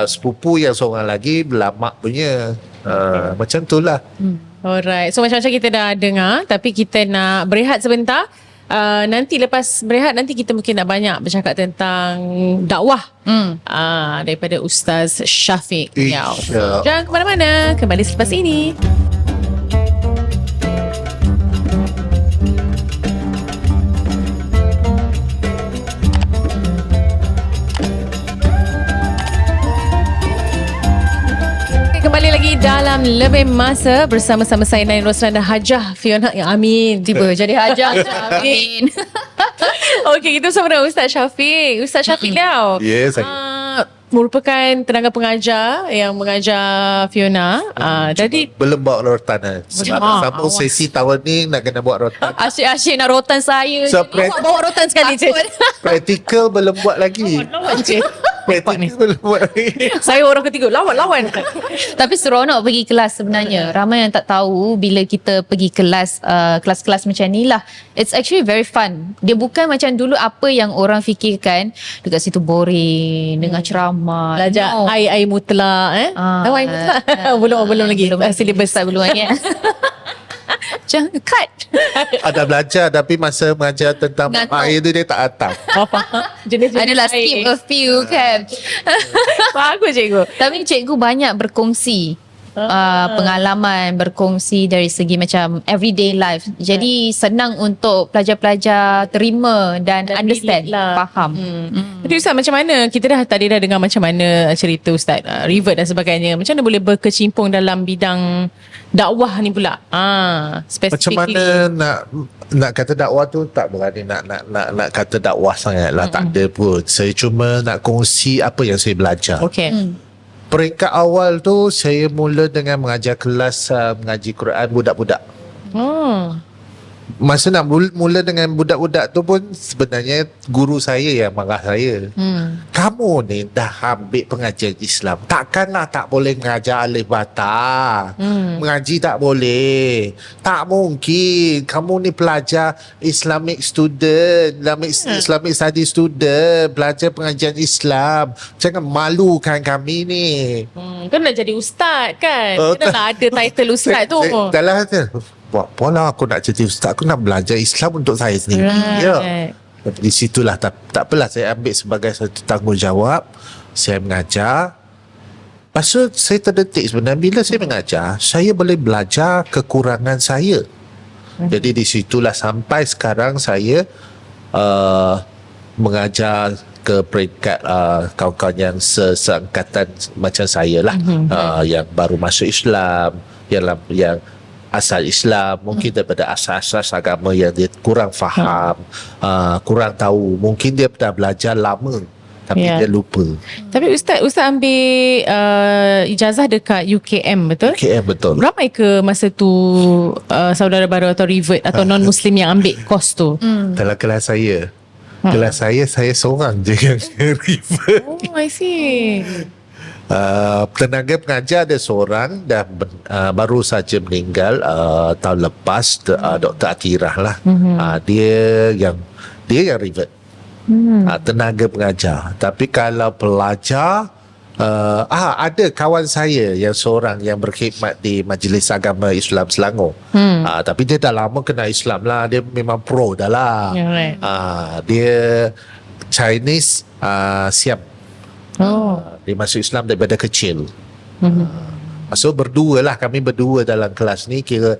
Sepupu yang seorang lagi belamak punya. Macam tu lah. Alright. So macam-macam kita dah dengar, tapi kita nak berehat sebentar. Nanti lepas berehat, nanti kita mungkin nak banyak bercakap tentang dakwah daripada Ustaz Syafiq. Jangan ke mana-mana, kembali selepas ini. Kembali lagi dalam Lebih Masa bersama-sama saya Nain Roslan dan Hajah Fiona. Ya, amin. Tiba jadi hajah. Amin. Okey, kita bersama dengan Ustaz Syafiq. Ustaz Syafiq Liao. Yes, merupakan tenaga pengajar yang mengajar Fiona. Jadi belum bawa rotan. Sambung sesi tahun ni nak kena buat rotan. Asyik-asyik nak rotan saya. So, awak bawa rotan sekali je. Practical belum buat lagi. Practical belum buat lagi. Saya orang ketiga. Lawan. Tapi seronok pergi kelas sebenarnya. Ramai yang tak tahu bila kita pergi kelas-kelas macam ni lah. It's actually very fun. Dia bukan macam dulu apa yang orang fikirkan dekat situ boring, dengar ceramah. Belajar air mutlak. Tahu air mutlak? Belum lagi. Silibus tak belum lagi. Jangan cut. Ada belajar, tapi masa mengajar tentang air tu dia tak atas. Jenis-jenis adalah skip a few kan. Bagus cikgu. Tapi cikgu banyak berkongsi pengalaman, berkongsi dari segi macam everyday life. Jadi senang untuk pelajar-pelajar terima dan understand, faham. Tapi Ustaz, macam mana kita tadi dah dengar macam mana cerita Ustaz revert dan sebagainya. Macam mana boleh berkecimpung dalam bidang dakwah ni pula? Macam Specifically. mana nak kata dakwah tu, tak berani nak kata dakwah sangat lah. Tak ada pun. Saya cuma nak kongsi apa yang saya belajar. Okay. Peringkat awal tu saya mula dengan mengajar kelas mengaji Quran budak-budak. Masa nak mula dengan budak-budak tu pun sebenarnya guru saya yang marah saya. Kamu ni dah ambil pengajian Islam, takkanlah tak boleh mengajar alif bata. Mengaji tak boleh. Tak mungkin. Kamu ni pelajar Islamic student, Islamic study student, belajar pengajian Islam. Jangan malukan kami ni. Kan nak jadi ustaz kan? Kena ada title ustaz tu. Dalam hati, buat pola aku nak jadi ustaz, aku nak belajar Islam untuk saya sendiri. Ya. Di situlah tak apalah, saya ambil sebagai satu tanggungjawab. Saya mengajar. Lepas tu saya terdetik sebenarnya bila saya mengajar, saya boleh belajar kekurangan saya. Jadi di situlah sampai sekarang saya mengajar ke peringkat kawan-kawan yang seangkatan macam saya lah, yang baru masuk Islam, yang asal Islam, mungkin daripada asas-asas agama yang dia kurang faham, kurang tahu. Mungkin dia dah belajar lama tapi dia lupa. Tapi Ustaz ambil ijazah dekat UKM, betul? UKM, betul. Ramai ke masa tu saudara baru atau revert atau non-Muslim yang ambil kos tu? Dalam kelas saya, saya seorang je yang revert. Oh, I see. Tenaga pengajar ada seorang dah baru saja meninggal tahun lepas, Dr. Atirah lah. Dia yang revert. Tenaga pengajar. Tapi kalau pelajar, ada kawan saya yang seorang yang berkhidmat di Majlis Agama Islam Selangor. Tapi dia dah lama kenal Islam lah. Dia memang pro dah lah. Dia Chinese Siam. Dia masuk Islam daripada kecil. So kami berdua dalam kelas ni kira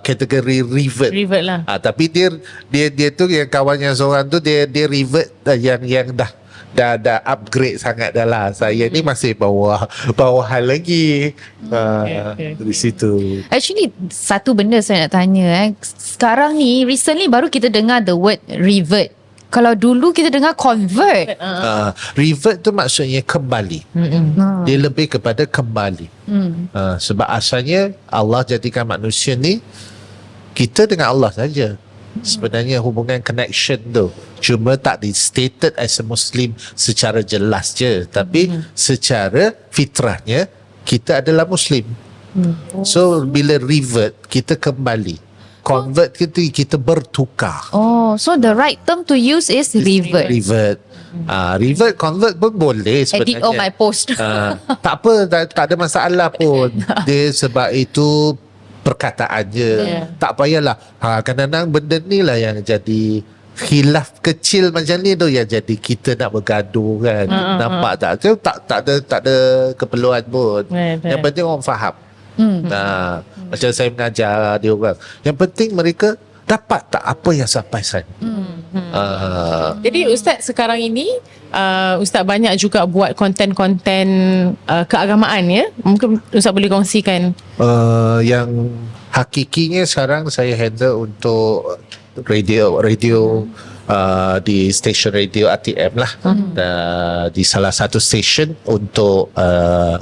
kategori revert lah. Tapi dia tu yang kawan yang seorang tu dia revert yang dah upgrade sangat dah lah. Saya ni masih bawahan lagi. Di situ. Actually, satu benda saya nak tanya. Sekarang ni, recently baru kita dengar the word revert. Kalau dulu kita dengar convert. Revert tu maksudnya kembali. Dia lebih kepada kembali. Sebab asalnya Allah jadikan manusia ni kita dengan Allah saja. Sebenarnya hubungan connection tu cuma tak di stated as a Muslim secara jelas je, tapi secara fitrahnya kita adalah Muslim. So bila revert, kita kembali. Convert kita bertukar. So the right term to use is revert. Revert, convert pun boleh sebenarnya. Edit all my post. Tak apa, tak ada masalah pun. Dia sebab itu perkataan je. Tak payahlah. Kadang-kadang benda ni lah yang jadi khilaf kecil macam ni tu yang jadi kita nak bergaduh kan. Nampak tak? Tak ada keperluan pun. Yang penting orang faham. Macam saya mengajar dia orang, yang penting mereka dapat tak apa yang saya pesan. Jadi Ustaz sekarang ini Ustaz banyak juga buat konten-konten keagamaan ya. Mungkin Ustaz boleh kongsikan. Yang hakikinya sekarang saya handle untuk radio di stesen radio ATM lah. Di salah satu stesen untuk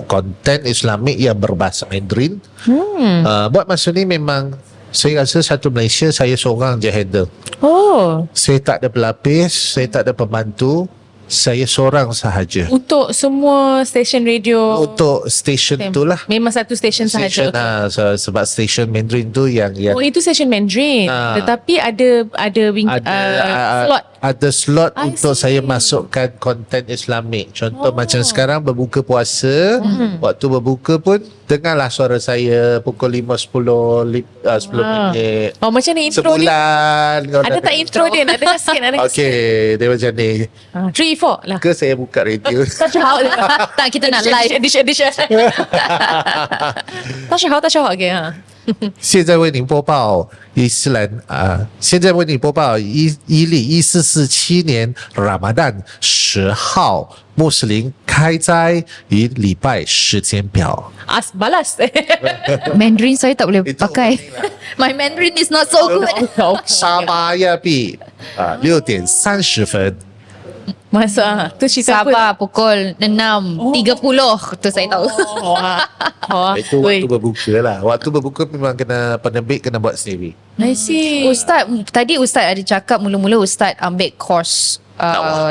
konten Islamik yang berbahasa Mandarin. Buat masa ni memang saya rasa satu Malaysia saya seorang je handle. Saya tak ada pelapis, saya tak ada pembantu, saya seorang sahaja. Untuk semua stesen radio? Untuk stesen tu lah. Memang satu stesen sahaja. Sebab stesen Mandarin tu yang itu stesen Mandarin. Tetapi ada slot. Ada slot I untuk see. saya masukkan konten Islamik. Contoh macam sekarang berbuka puasa, waktu berbuka pun dengarlah suara saya pukul 5, 10 minit. Macam ni intro dia? Sebulan. Ada tak intro dia? Nak dengar sikit, nak dengar sikit. Okey, dia macam ni. 3, 4 lah. Ke saya buka radio? Tak, kita nak live. Edition. Tak syahau. Okay, 现在为您播报伊斯兰现在为您播报伊历1447年 Ramadan 10号穆斯林开斋与礼拜时间表。Balas. Mandarin saya tak boleh Itu pakai. My Mandarin is not so good. Sabah ya bi 6点30分。 Masa tu cerita apa? Sabah pukul 6.30 tu saya tahu. Wah. Itu waktu berbuka lah. Waktu berbuka memang kena penerbit kena buat sendiri. I see. Ustaz, tadi Ustaz ada cakap mula-mula Ustaz ambil course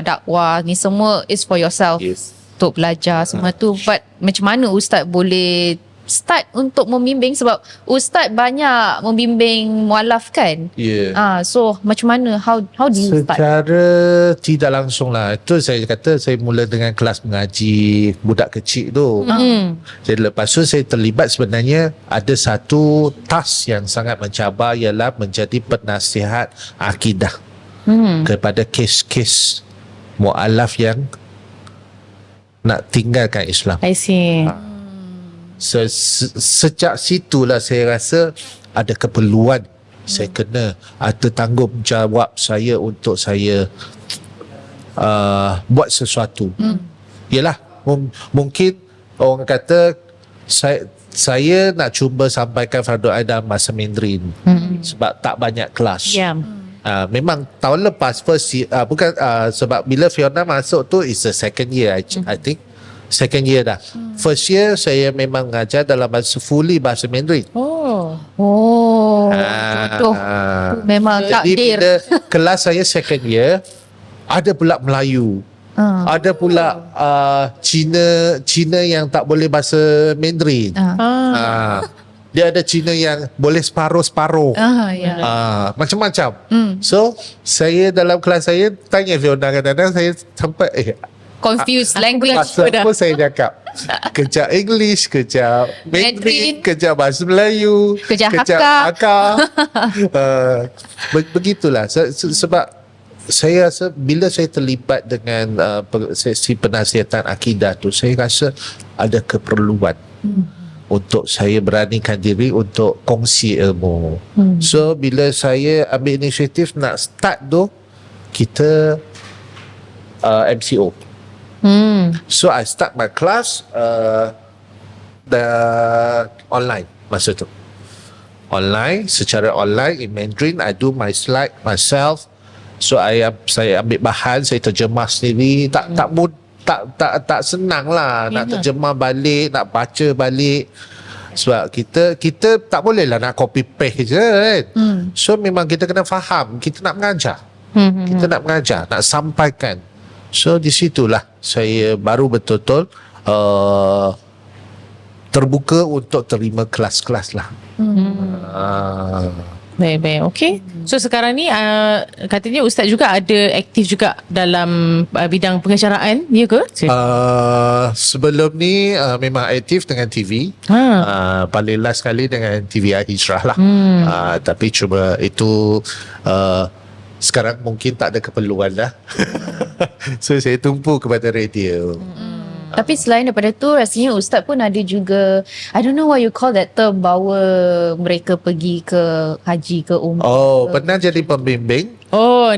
dakwah ni semua is for yourself. Yes. Untuk belajar semua tu. But macam mana Ustaz boleh start untuk membimbing, sebab Ustaz banyak membimbing mualaf kan? Ya. So macam mana, how do you start? Secara tidak langsung lah. Itu saya kata saya mula dengan kelas mengaji budak kecil tu. Jadi lepas tu saya terlibat, sebenarnya ada satu task yang sangat mencabar, ialah menjadi penasihat akidah kepada kes-kes mualaf yang nak tinggalkan Islam. I see. Sejak situlah saya rasa ada keperluan saya kena ada tanggungjawab saya untuk saya buat sesuatu. Yalah, mungkin orang kata saya nak cuba sampaikan fardu ain dalam bahasa Mandarin sebab tak banyak kelas. Yeah. Memang tahun lepas first year, sebab bila Fiona masuk tu is the second year I think second year dah. First year saya memang mengajar dalam bahasa fully bahasa Mandarin. Betul. Memang Jadi takdir. bila kelas saya second year, ada pula Melayu. Ada pula Cina yang tak boleh bahasa Mandarin. Dia ada Cina yang boleh separuh-separuh. Ya. Macam-macam. So saya dalam kelas saya tanya Fiona, kadang-kadang saya sampai Confused language. Pasal apa saya cakap? Kejap English, kejap Mandarin, kejap bahasa Melayu, Kejap Hakka. Begitulah. Sebab saya rasa bila saya terlibat dengan sesi penasihatan akidah tu, saya rasa ada keperluan untuk saya beranikan diri untuk kongsi ilmu. So bila saya ambil inisiatif nak start tu, kita MCO. So I start my class the online masa tu. Secara online in Mandarin, I do my slide myself. So saya ambil bahan, saya terjemah sendiri. Tak senang lah nak terjemah balik, nak baca balik. Sebab kita tak boleh lah nak copy paste je kan. So memang kita kena faham, kita nak mengajar. Kita nak mengajar, nak sampaikan. So di situlah saya baru betul-betul terbuka untuk terima kelas-kelas lah. Baik-baik, okay. So sekarang ni katanya Ustaz juga ada aktif juga dalam bidang pengacaraan, ya ke? Sebelum ni memang aktif dengan TV. Paling last sekali dengan TV Hijrah lah. Tapi cuma itu sekarang mungkin tak ada keperluan dah. So saya tumpu kepada radio. Tapi selain daripada tu, rasanya Ustaz pun ada juga, I don't know what you call that term, bawa mereka pergi ke haji ke umrah. Pernah jadi pembimbing.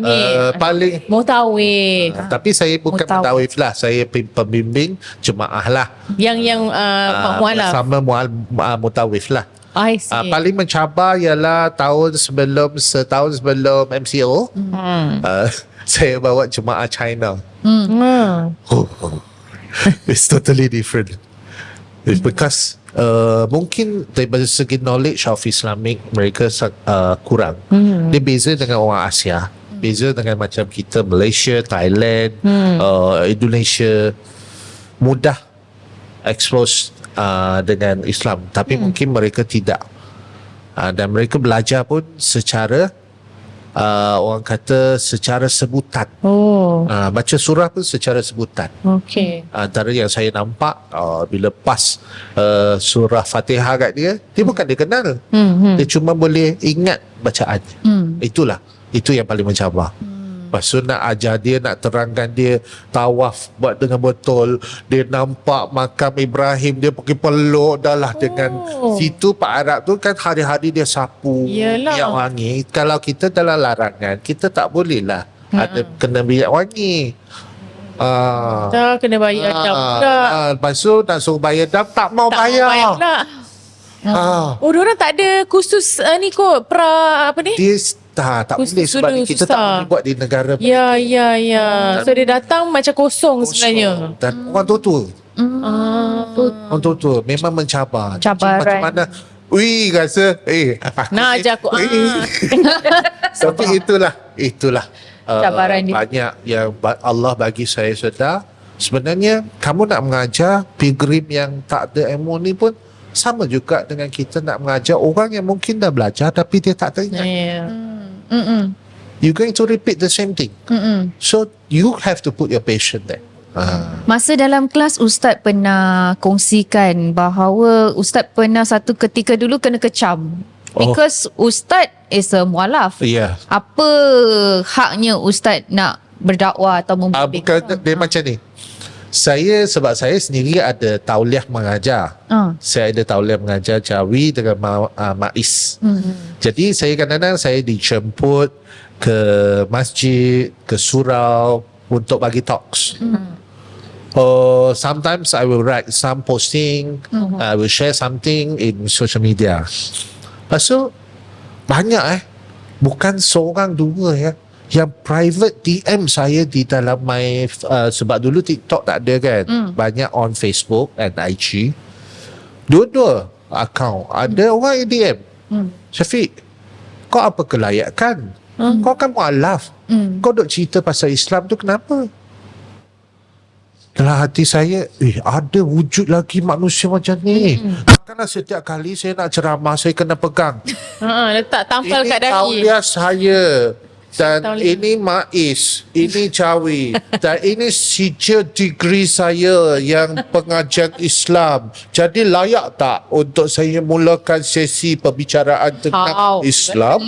Ni Paling Mutawif. tapi saya bukan mutawif lah. Saya pembimbing jemaah lah. Yang mualaf. Sama mutawif lah. I see. Paling mencabar ialah setahun sebelum MCO. Saya bawa jemaah China. It's totally different. It's because mungkin dari segi knowledge of Islamic mereka kurang. Dia beza dengan orang Asia, beza dengan macam kita Malaysia, Thailand, Indonesia, mudah expose dengan Islam. Tapi mungkin mereka tidak, dan mereka belajar pun secara orang kata secara sebutan. Baca surah pun secara sebutan. Okay. Antara yang saya nampak bila pas surah Fatihah kat dia bukan dia kenal. Dia cuma boleh ingat bacaan. Itu yang paling mencabar. Lepas tu nak ajar dia, nak terangkan dia tawaf buat dengan betul. Dia nampak makam Ibrahim, dia pergi peluk dah lah dengan situ. Pak Arab tu kan hari-hari dia sapu Yelah. minyak wangi. Kalau kita dalam larangan, kita tak boleh lah ada kena minyak wangi. Tak kena bayar dam pula. Lepas tu nak suruh bayar dam, tak mau Tak mau bayar. bayar pula. Oh, diorang tak ada khusus ni kot apa ni? Dia tak Khusus boleh sebab dulu, kita susah. tak boleh buat di negara Ya. So dia datang macam kosong sebenarnya. Dan orang tua-tua. Orang tua-tua memang mencabar. Jadi Cabaran. macam mana? Ui, rasa Nak ajar aku. Tapi itulah Cabaran dia. banyak yang Allah bagi saya sedar. Sebenarnya kamu nak mengajar pilgrim yang tak ada ilmu ni pun sama juga dengan kita nak mengajar orang yang mungkin dah belajar tapi dia tak teringat. You're going to repeat the same thing. So you have to put your patience there. Masa dalam kelas Ustaz pernah kongsikan bahawa Ustaz pernah satu ketika dulu kena kecam. Because Ustaz is a mualaf. Yeah. Apa haknya Ustaz nak berdakwah atau Bukan dia macam ni. Sebab saya sendiri ada tauliah mengajar. Saya ada tauliah mengajar Jawi dengan Maiz. Jadi saya kadang-kadang saya dijemput ke masjid, ke surau untuk bagi talks. Sometimes I will write some posting, I will share something in social media. Lepas tu banyak bukan seorang dua yang private DM saya di dalam my sebab dulu TikTok tak ada kan, banyak on Facebook and IG, dua-dua account ada orang yang DM, Syafiq, kau apa kelayakan, kau kan mualaf, kau duk cerita pasal Islam tu kenapa? Dalam hati saya, ada wujud lagi manusia macam ni. Takkanlah setiap kali saya nak ceramah saya kena pegang. Letak tampal Ini kat dahi. tauliah saya. Dan Tauliah. ini Maiz, ini Jawi, dan ini sijil degree saya yang pengajian Islam. Jadi layak tak untuk saya mulakan sesi perbicaraan tentang Islam?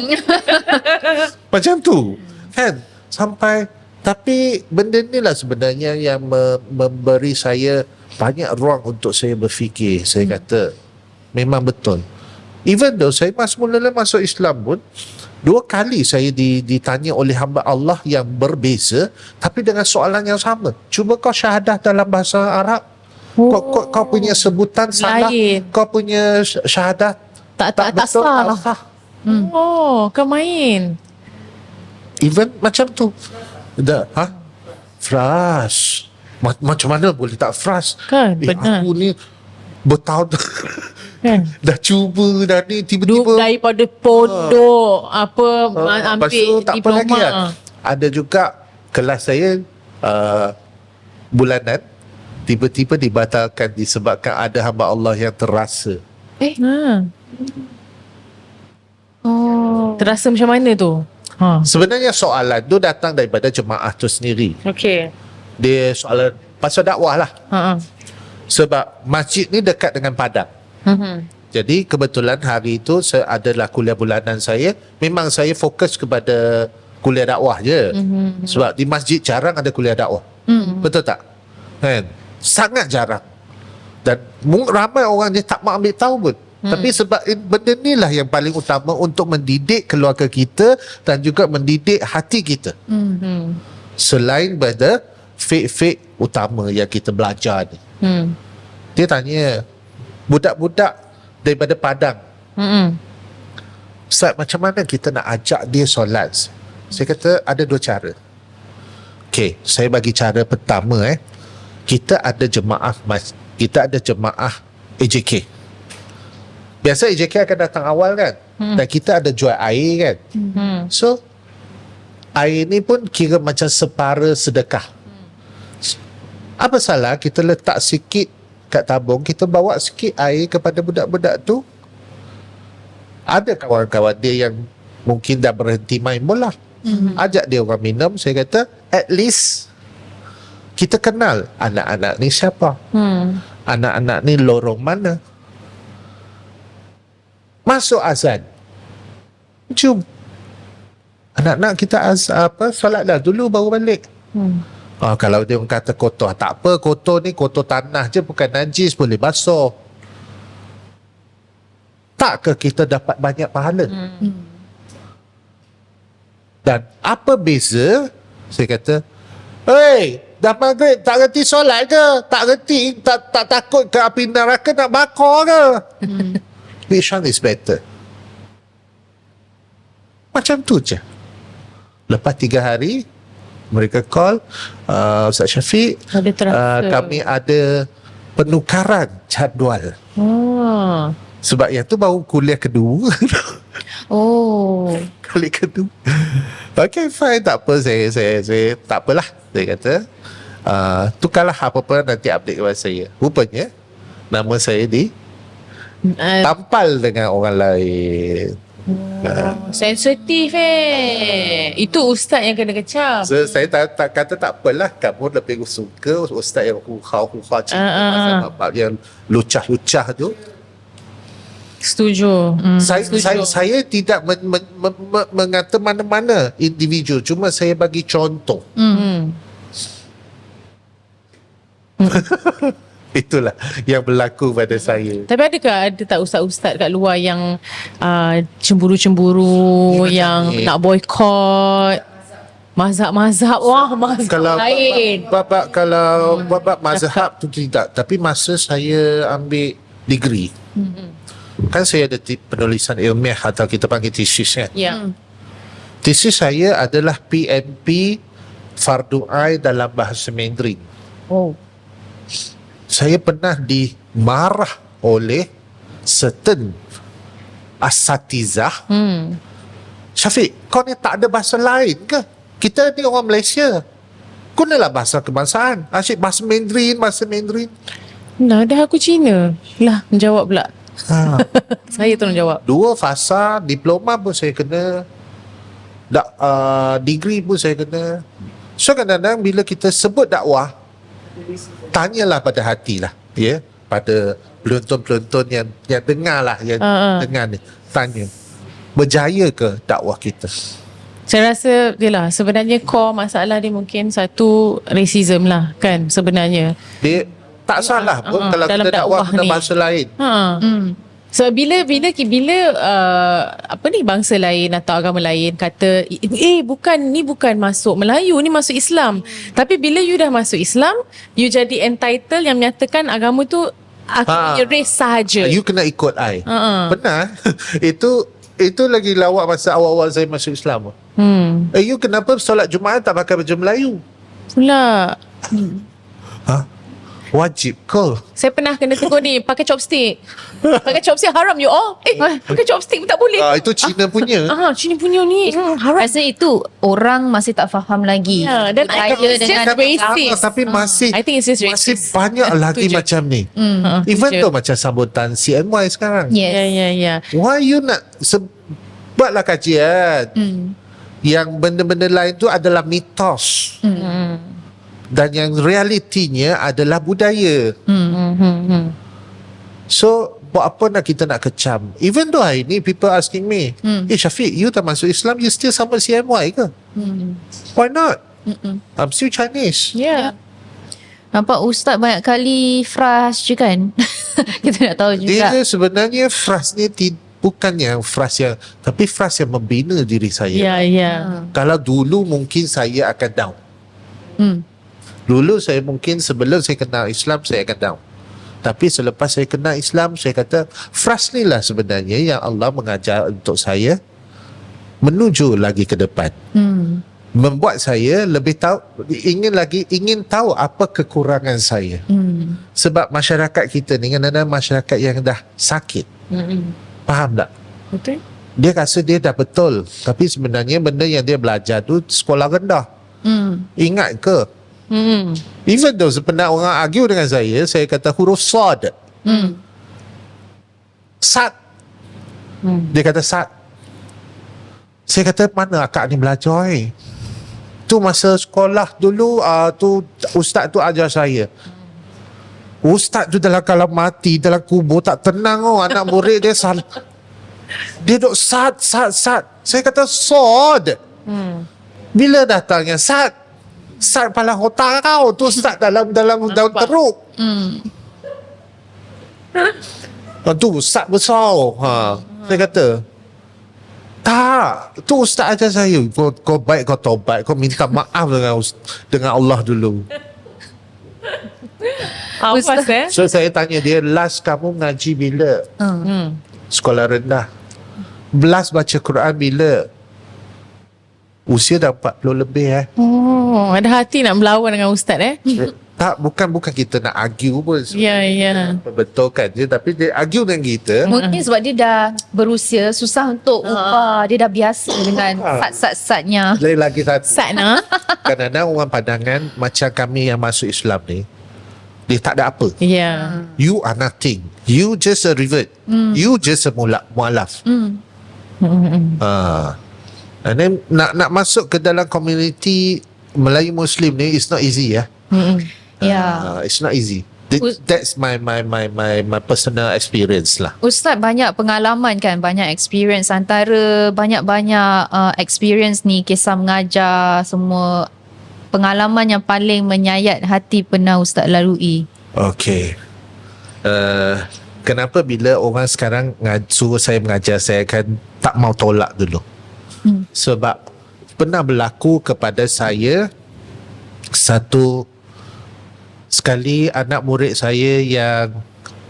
Macam tu. Kan? Sampai, tapi benda ni lah sebenarnya yang memberi saya banyak ruang untuk saya berfikir. Saya kata, memang betul. Even though saya mula-mula masuk Islam pun, 2 kali saya ditanya oleh hamba Allah yang berbeza tapi dengan soalan yang sama. Cuba kau syahadah dalam bahasa Arab. Kau punya sebutan salah. Lain. Kau punya syahadah Tak betul, sah. tak sah. Kau main. Even macam tu. Fras. Macam mana boleh tak fras? Kan, benar. Aku ni bertahun Kan? dah cuba dah ni tiba-tiba Daripada pondok lepas tu ambil tak apa lagi diploma. kan. Ada juga kelas saya bulanan tiba-tiba dibatalkan disebabkan ada hamba Allah yang terasa. Terasa macam mana tu? Sebenarnya soalan tu datang daripada jemaah tu sendiri. Okey. Dia soalan pasal dakwah lah. Sebab masjid ni dekat dengan padang. Jadi kebetulan hari itu adalah kuliah bulanan saya. Memang saya fokus kepada kuliah dakwah je. Sebab di masjid jarang ada kuliah dakwah. Betul tak? Kan? Sangat jarang. Dan ramai orang dia tak mau ambil tahu pun. Tapi sebab benda ni lah yang paling utama untuk mendidik keluarga kita dan juga mendidik hati kita. Selain pada fake-fake utama yang kita belajar ni. Dia tanya budak-budak daripada Padang, Ustaz, macam mana kita nak ajak dia solat? Saya kata ada 2 cara. Okey, saya bagi cara pertama. Kita ada jemaah AJK. Biasa AJK akan datang awal kan, dan kita ada jual air kan. So air ni pun kira macam separa sedekah. Apa salah kita letak sikit kat tabung, kita bawa sikit air kepada budak-budak tu. Ada kawan-kawan dia yang mungkin dah berhenti main bola, ajak dia orang minum. Saya kata at least kita kenal anak-anak ni siapa, anak-anak ni lorong mana. Masuk azan, jom Anak-anak kita solat dah dulu baru balik. Kalau dia kata kotor, tak apa, kotor ni kotor tanah je, bukan najis, boleh basuh. Tak ke kita dapat banyak pahala? Dan apa beza? Saya kata, hey, dah maghrib tak reti solat ke? Tak reti, tak takut ke api neraka nak bakar ke? Which one is better? Macam tu je. Lepas 3 hari, mereka call, Ustaz Syafiq, Ada terasa. kami ada penukaran jadual. Sebab yang tu baru kuliah kedua. Oh. Kali kedua. Okay, fine, tak apa, saya tak apalah, saya kata. Tukarlah apa-apa, nanti update kepada saya. Rupanya nama saya tampal dengan orang lain. Sensitif Itu ustaz yang kena kecam. So, saya tak kata tak apalah, kamu lebih suka ustaz yang huha-huha cerita pasal bab yang lucah-lucah tu. Setuju. Saya tidak mengata mana-mana individu, cuma saya bagi contoh. Itulah yang berlaku pada saya. Tapi ada tak ustaz-ustaz kat luar yang cemburu-cemburu, yang nak boykot mazhab-mazhab? Wah, mazhab Kalau lain. kalau bab mazhab tu tidak, tapi masa saya ambil degree, kan saya ada penulisan ilmiah atau kita panggil tesis kan. Ya. Tesis saya adalah PMP Fardu Ain dalam bahasa Mandarin. Oh. Saya pernah dimarah oleh certain asatizah. Syafiq, kau ni tak ada bahasa lain ke? Kita ni orang Malaysia, gunalah bahasa kebangsaan. Asyik bahasa Mandarin. Nah, dah aku Cina. Lah, menjawab pula. Saya tolong jawab. 2 fasa, diploma pun saya kena, degree pun saya kena. So kadang-kadang bila kita sebut dakwah, tanyalah pada hati lah, ya, pada pelonton-pelonton yang dengar lah, yang dengar ni, tanya, berjaya ke dakwah kita? Saya rasa yelah, sebenarnya core masalah dia mungkin satu racism lah kan sebenarnya. Dia tak salah pun kalau dalam kita dakwah dakwah guna ni. bahasa lain. So bila apa ni, bangsa lain atau agama lain kata bukan masuk Melayu, ni masuk Islam. Tapi bila you dah masuk Islam, you jadi entitled yang menyatakan agama tu aku punya race sahaja. You kena ikut I. Benar. Itu lagi lawak masa awal-awal saya masuk Islam. You kenapa solat Jumaat tak pakai baju Melayu? Pula. Wajib ke? Saya pernah kena tegur ni, pakai chopstick. Pakai chopstick haram you all. Pakai chopstick pun tak boleh. Itu Cina punya. Cina punya ni haram. Rasa itu orang masih tak faham lagi. Ya, dan I think it's just racist. Tapi masih I think it's just masih racist. banyak lagi Itu je. macam ni. Even tu macam sambutan CNY sekarang. Yes. Ya. Why you nak buatlah kajian. Yang benda-benda lain tu adalah mitos. Dan yang realitinya adalah budaya. So buat apa nak kita nak kecam? Even though hari ni people asking me, Syafiq, you tak masuk Islam, you still sambut CMY ke? Why not? I'm still Chinese. Yeah. Nampak ustaz banyak kali frust je kan. Kita nak tahu juga. Dia sebenarnya frust ni bukan yang frust yang, tapi frust yang membina diri saya. Ya. Kalau dulu mungkin saya akan down. Dulu saya mungkin sebelum saya kenal Islam saya akan down. Tapi selepas saya kenal Islam, saya kata frust ni lah sebenarnya yang Allah mengajar untuk saya menuju lagi ke depan. Membuat saya lebih tahu, ingin tahu apa kekurangan saya. Sebab masyarakat kita ni kan ada masyarakat yang dah sakit. Faham tak? Betul. Dia rasa dia dah betul, tapi sebenarnya benda yang dia belajar tu sekolah rendah. Ingat ke? Even though pernah orang argue dengan saya kata huruf sad. Sad. Dia kata sad. Saya kata mana akak ni belajar tu masa sekolah dulu, tu ustaz tu ajar saya. Ustaz tu dalam kalau mati dalam kubur tak tenang anak murid dia salah. Dia duk sad. Saya kata sod. Bila datangnya Sat pala otak kau tu Sat dalam daun teruk. Tu Ustaz besar. Saya kata, tak, tu Ustaz ajar saya. Kau baik, kau taubat, kau minta maaf dengan Allah dulu. Awas So saya tanya dia, last kamu ngaji bila? Sekolah rendah. Last baca Quran bila? Usia dah 40 lebih Oh, ada hati nak melawan dengan ustaz Tak, bukan kita nak argue pun. Ya, ya. Betulkan je, tapi dia argue dengan kita. Mungkin sebab dia dah berusia, susah untuk ubah. Dia dah biasa dengan sat-sat-satnya. Lagi satu. Satna. Kadang-kadang orang pandangan macam kami yang masuk Islam ni, dia tak ada apa. Ya. You are nothing. You just a revert. You just a mualaf. And then nak masuk ke dalam community Melayu Muslim ni, it's not easy it's not easy. That's my personal experience lah. Ustaz banyak pengalaman kan, banyak experience. Antara banyak-banyak experience ni, kisah mengajar, semua pengalaman yang paling menyayat hati pernah Ustaz lalui. Okay. Kenapa bila orang sekarang suruh saya mengajar, saya akan tak mau tolak dulu. Sebab pernah berlaku kepada saya satu sekali anak murid saya yang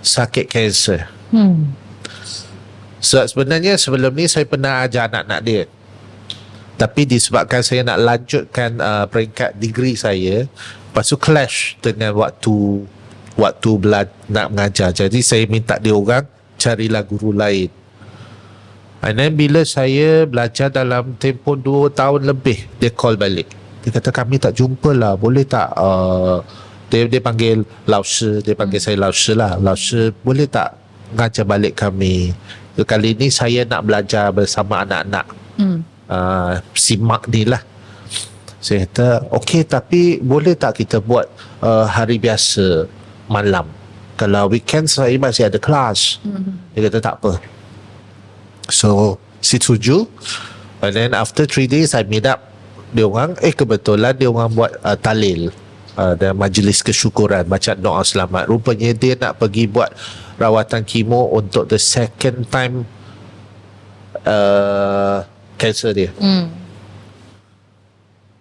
sakit kanser. So sebenarnya sebelum ni saya pernah ajar anak-anak dia. Tapi disebabkan saya nak lanjutkan peringkat degree saya, lepas tu clash dengan waktu nak mengajar. Jadi saya minta dia orang carilah guru lain. And then bila saya belajar dalam tempoh 2 tahun lebih, dia call balik. Dia kata kami tak jumpa lah, boleh tak dia panggil Lao-Shi, dia panggil saya Lao-Shi lah. Lao-Shi, boleh tak ngajar balik kami? Kali ni saya nak belajar bersama anak-anak simak ni lah. Saya kata okey, tapi boleh tak kita buat hari biasa malam? Kalau weekend saya masih ada kelas. Dia kata tak apa. So setuju. And then after 3 days I meet up dia orang, kebetulan dia orang buat talil dan majlis kesyukuran, baca doa selamat. Rupanya dia nak pergi buat rawatan kemo untuk the second time cancer dia.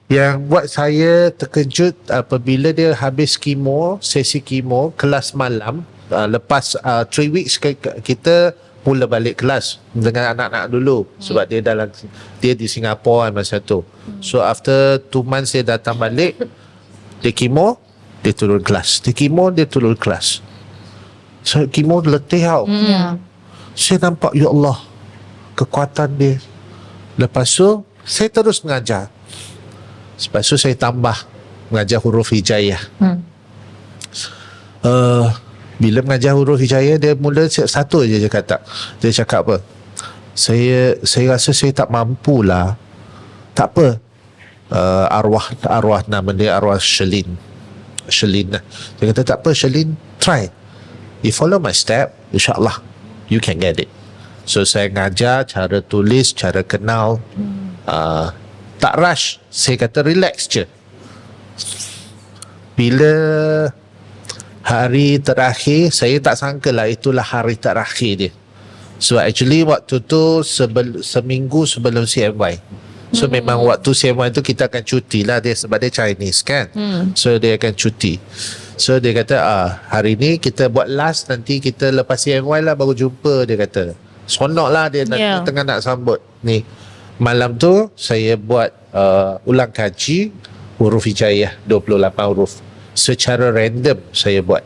Yang buat saya terkejut apabila dia habis kemo, sesi kemo, kelas malam, lepas 3 weeks kita mula balik kelas dengan anak-anak dulu sebab dia di Singapura masa tu. So after 2 months dia datang balik, dia kemo, dia turun kelas. Dia kemo, dia turun kelas. So kemo letih tau. Saya nampak, ya Allah, kekuatan dia. Lepas tu saya terus mengajar. Lepas tu saya tambah mengajar huruf hijaiyah. Bila mengajar huruf hijaiyah, dia mula satu je dia kata. Dia cakap apa? Saya rasa saya tak mampu lah. Tak apa. Arwah nama dia arwah Shelin lah. Dia kata tak apa Shelin, try. You follow my step, insyaAllah you can get it. So saya ngajar cara tulis, cara kenal. Tak rush. Saya kata relax je. Bila hari terakhir, saya tak sangka lah itulah hari terakhir dia. So actually waktu tu seminggu sebelum CMY. So memang waktu CMY tu kita akan cuti lah dia, sebab dia Chinese kan. So dia akan cuti. So dia kata hari ni kita buat last, nanti kita lepas CMY lah baru jumpa, dia kata. Seronok lah dia tengah nak sambut ni. Malam tu saya buat ulang kaji huruf hijaiyah 28 huruf secara random saya buat.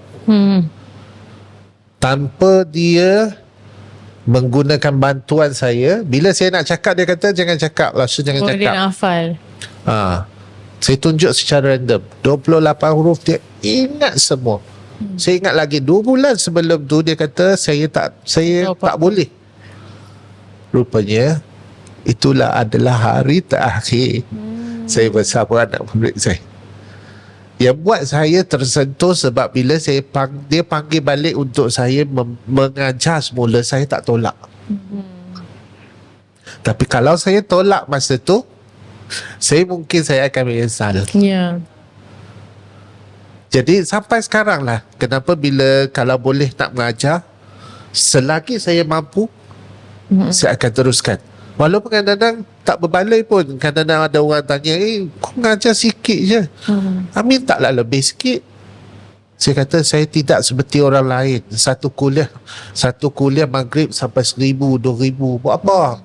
Tanpa dia menggunakan bantuan saya. Bila saya nak cakap, dia kata jangan cakap, langsung jangan cakap. Dia nak hafal. Saya tunjuk secara random 28 huruf, dia ingat semua. Saya ingat lagi 2 bulan sebelum tu dia kata saya tak boleh. Rupanya itulah adalah hari terakhir saya bersama anak murid saya. Yang buat saya tersentuh sebab bila dia panggil balik untuk saya mengajar semula, saya tak tolak. Tapi kalau saya tolak masa tu, saya akan menyesal. Ya. Jadi sampai sekarang lah, kenapa bila kalau boleh nak mengajar, selagi saya mampu, saya akan teruskan. Walaupun kadang-kadang tak berbaloi pun, kadang-kadang ada orang tanya, kau mengajar sikit je, mintalah lebih sikit. Saya kata saya tidak seperti orang lain. Satu kuliah maghrib sampai 1,000, 2,000, buat apa?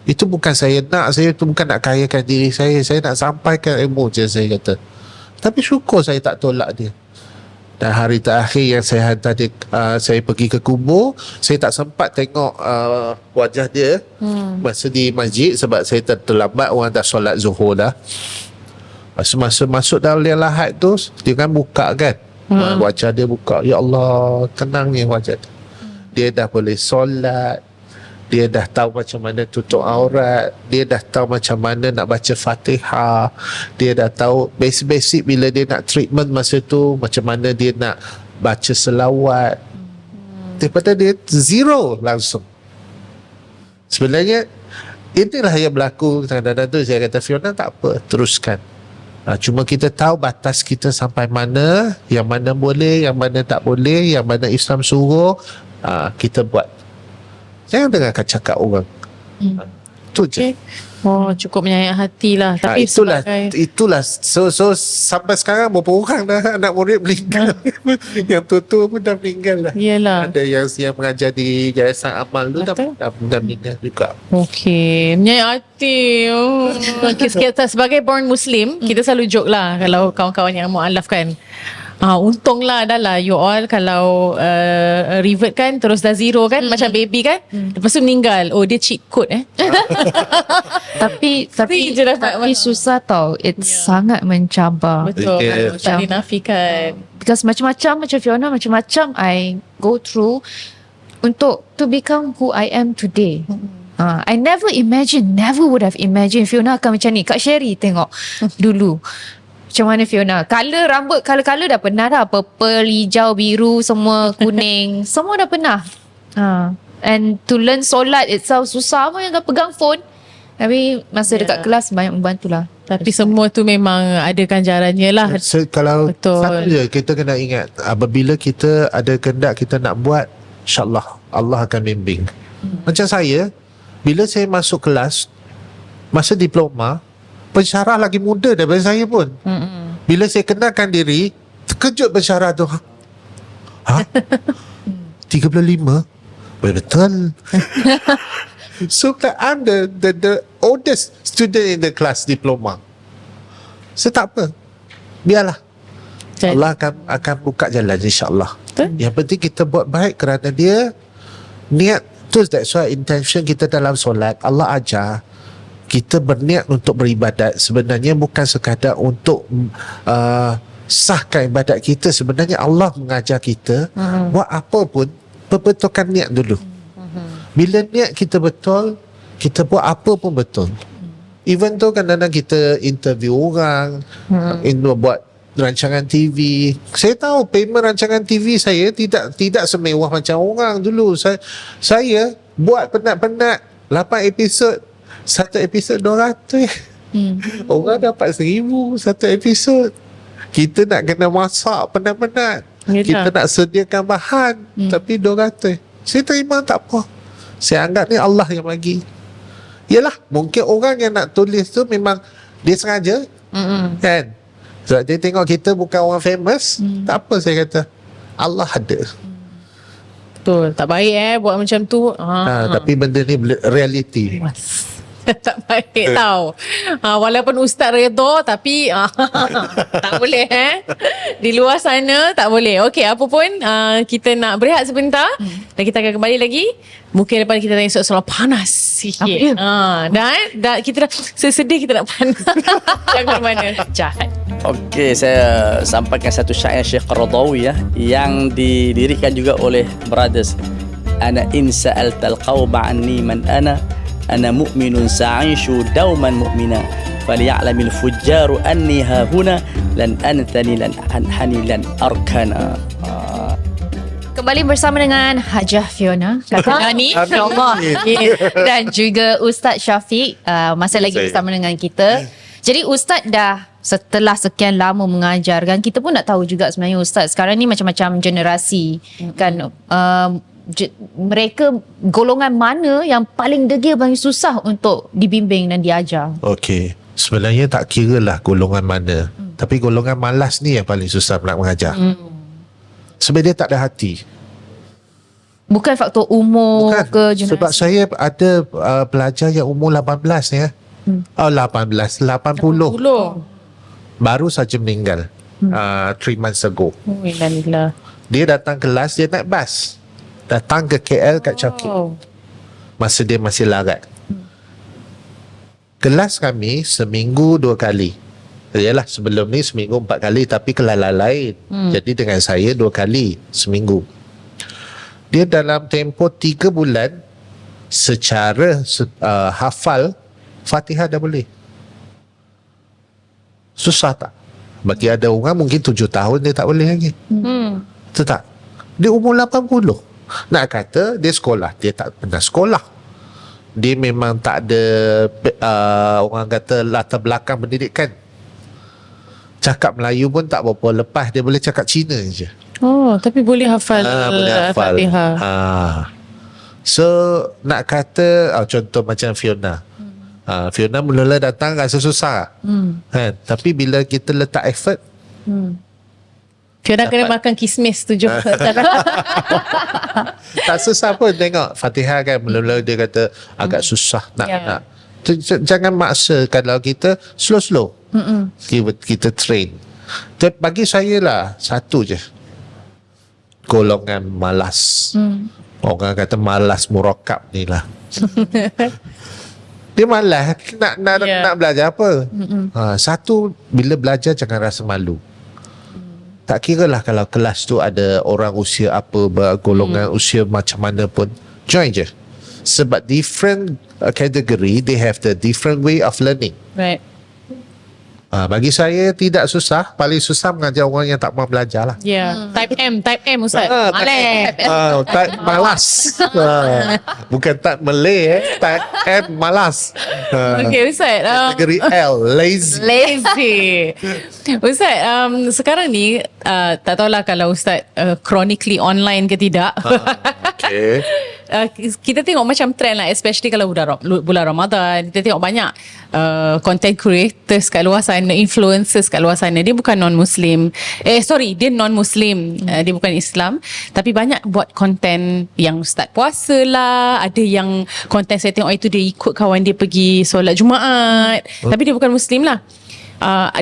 Itu bukan saya nak, saya tu bukan nak kayakan diri saya nak sampaikan ilmu je, saya kata. Tapi syukur saya tak tolak dia. Dan hari terakhir yang saya hantar dia, saya pergi ke kubur, saya tak sempat tengok wajah dia masa di masjid sebab saya terlambat, orang dah solat Zuhur dah. Masa masuk dalam lahat tu, dia kan buka kan, wajah dia buka. Ya Allah, tenangnya wajah dia. Dia dah boleh solat, dia dah tahu macam mana tutup aurat, dia dah tahu macam mana nak baca Fatihah, dia dah tahu basic-basic bila dia nak treatment masa tu, macam mana dia nak baca selawat. Daripada dia zero langsung. Sebenarnya inilah yang berlaku kadang-kadang tu. Saya kata, Fiona, tak apa, teruskan. Cuma kita tahu batas kita sampai mana, yang mana boleh, yang mana tak boleh, yang mana Islam suruh, kita buat. Jangan dengarkan cakap orang. Itu je. Oh, cukup menyayat hati lah. Tapi itulah. So sampai sekarang berapa orang dah anak murid meninggal. Yang tua-tua pun dah meninggal lah. Yelah. Ada yang mengajar di Yayasan Amal tu dah meninggal juga. Okey, menyayat hati. Kita sebagai born Muslim, kita selalu joke lah kalau kawan-kawan yang mu'alaf kan. Untunglah dah lah you all kalau revert kan terus dah zero kan, macam baby kan, lepas tu meninggal. Oh, dia cheat code Tapi je dapat susah tau. It's sangat mencabar. Betul. Yeah. Tak dinafikan. Because macam Fiona, macam-macam I go through untuk to become who I am today. I never would have imagined Fiona akan macam ni. Kak Sherry tengok dulu macam mana Fiona, color rambut, color dah pernah dah, purple, hijau, biru, semua kuning, semua dah pernah. And to learn solat itself susah pun, yang pegang phone. Tapi masa dekat kelas banyak membantulah. Tapi semua tu memang ada ganjarannya lah. Kalau Betul. satu je kita kena ingat, apabila kita ada kehendak kita nak buat, insyaAllah Allah akan bimbing. Macam saya, bila saya masuk kelas masa diploma, pensyarah lagi muda daripada saya pun. Bila saya kenalkan diri, terkejut pensyarah tu. 35? Betul. So I'm the oldest student in the class diploma. So tak apa, biarlah. Allah akan buka jalan, insyaAllah. Yang penting kita buat baik kerana dia. Niat tu, that's why intention kita dalam solat, Allah ajar kita berniat untuk beribadat. Sebenarnya bukan sekadar untuk sahkan ibadat kita. Sebenarnya Allah mengajar kita buat apa pun, perbetulkan niat dulu. Bila niat kita betul, kita buat apa pun betul. Even tu kadang-kadang kita interview orang, buat rancangan TV. Saya tahu payment rancangan TV saya tidak semewah macam orang dulu. Saya buat penat-penat 8 episod, satu episod 200. Orang dapat 1,000 satu episod. Kita nak kena masak penat-penat, kita nak sediakan bahan, tapi 200. Saya terima, tak apa. Saya anggap ni Allah yang bagi. Yelah, mungkin orang yang nak tulis tu memang dia sengaja, kan? Sebab dia tengok kita bukan orang famous. Tak apa, saya kata Allah ada. Betul. Tak baik buat macam tu. Tapi benda ni reality. Tak baik tau. Walaupun ustaz redha, tapi tak boleh di luar sana tak boleh. Okey, apa pun kita nak berehat sebentar dan kita akan kembali lagi. Mungkin lepas kita tanya soal panas sikit. Dan kita dah sedih, kita nak panas. Jangan mana jahat. Okey, saya sampaikan satu syair Syekh Qaradawi yang didirikan juga oleh brothers. Ana in sa'altal qawma anni man ana mu'minun sa'ishu dauman mu'mina faliya'lamil fujjaru anni hahuna lan antani lan anhani lan arkana. kembali bersama dengan Hajah Fiona Katani dan juga Ustaz Syafiq masih lagi bersama dengan kita. Jadi Ustaz dah setelah sekian lama mengajar kan, kita pun nak tahu juga sebenarnya Ustaz sekarang ni macam-macam generasi kan, mereka golongan mana yang paling degil, paling susah untuk dibimbing dan diajar? Okey, sebenarnya tak kira lah golongan mana, tapi golongan malas ni yang paling susah nak mengajar. Sebab dia tak ada hati. Bukan faktor umur ke generasi? Sebab saya ada pelajar yang umur 18 ya. 80 baru saja meninggal 3 months ago. Alhamdulillah. Dia datang kelas, dia naik bas datang ke KL kat Chowking masa dia masih larat. Kelas kami seminggu 2 kali. Yalah, sebelum ni seminggu 4 kali, tapi kelas lain. Jadi dengan saya 2 kali seminggu. Dia dalam tempoh 3 bulan secara hafal Fatihah dah boleh. Susah tak? Bagi ada orang mungkin 7 tahun dia tak boleh lagi. Betul tak? Dia umur 80. Nak kata dia sekolah, dia tak pernah sekolah. Dia memang tak ada orang kata latar belakang pendidikan. Cakap Melayu pun tak berapa lepas, dia boleh cakap Cina je. Oh, tapi boleh hafal Fatihah. So nak kata contoh macam Fiona. Fiona mula-mula datang rasa susah. Kan? Tapi bila kita letak effort, Fiona kena makan kismis tu je. tak susah pun. Tengok Fatihah kan, mula-mula dia kata agak susah nak. Jangan maksa. Kalau kita slow-slow, kita train. Tapi bagi saya lah satu je, golongan malas. Orang kata malas murakab ni lah. Dia malas nak belajar apa. Satu, bila belajar jangan rasa malu. Tak kira lah kalau kelas tu ada orang usia apa, golongan usia macam mana pun, join je. Sebab different category, they have the different way of learning. Right. Bagi saya tidak susah. Paling susah mengajar orang yang tak mau belajar lah. Type M Ustaz. Type malas. Bukan type Malay type M, malas. Okay Ustaz, Kategori L, lazy. Ustaz, sekarang ni tak tahulah kalau Ustaz chronically online ke tidak. Okay. Kita tengok macam trend lah, especially kalau bulan Ramadan, kita tengok banyak content creators kat luar sana, influencers kat luar sana, dia bukan non-Muslim, dia non-Muslim, dia bukan Islam, tapi banyak buat content yang start puasa lah, ada yang content saya tengok itu dia ikut kawan dia pergi solat Jumaat, tapi dia bukan Muslim lah.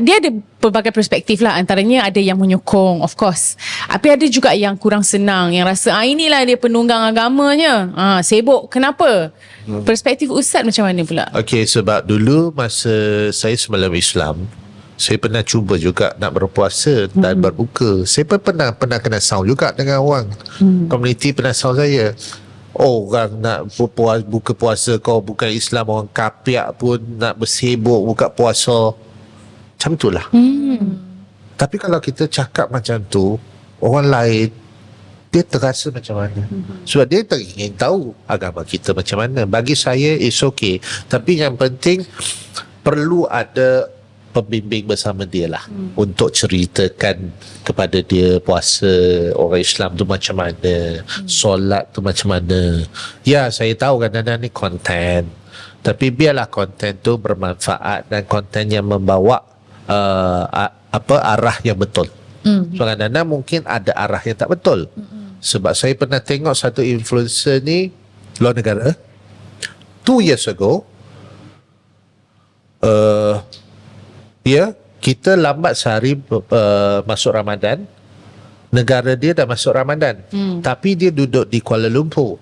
Dia ada pelbagai perspektif lah. Antaranya ada yang menyokong, of course. Tapi ada juga yang kurang senang, yang rasa inilah dia penunggang agamanya, sibuk. Kenapa? Perspektif Ustaz macam mana pula? Okay, sebab dulu masa saya sebelum Islam, saya pernah cuba juga nak berpuasa dan berbuka. Saya pun pernah kena sound juga dengan orang. Komuniti pernah sound saya. Orang nak buka puasa, kau bukan Islam, orang kapiak pun nak bersibuk buka puasa. Macam tu lah. Tapi kalau kita cakap macam tu, orang lain dia terasa macam mana. Sebab dia ingin tahu agama kita macam mana. Bagi saya it's okay, tapi yang penting perlu ada pembimbing bersama dia lah, untuk ceritakan kepada dia puasa orang Islam tu macam mana, solat tu macam mana. Ya, saya tahu kadang-kadang ni konten, tapi biarlah konten tu bermanfaat dan konten yang membawa arah yang betul. So kadang-kadang mungkin ada arah yang tak betul. Sebab saya pernah tengok satu influencer ni luar negara 2 years ago, kita lambat sehari masuk Ramadan. Negara dia dah masuk Ramadan, tapi dia duduk di Kuala Lumpur.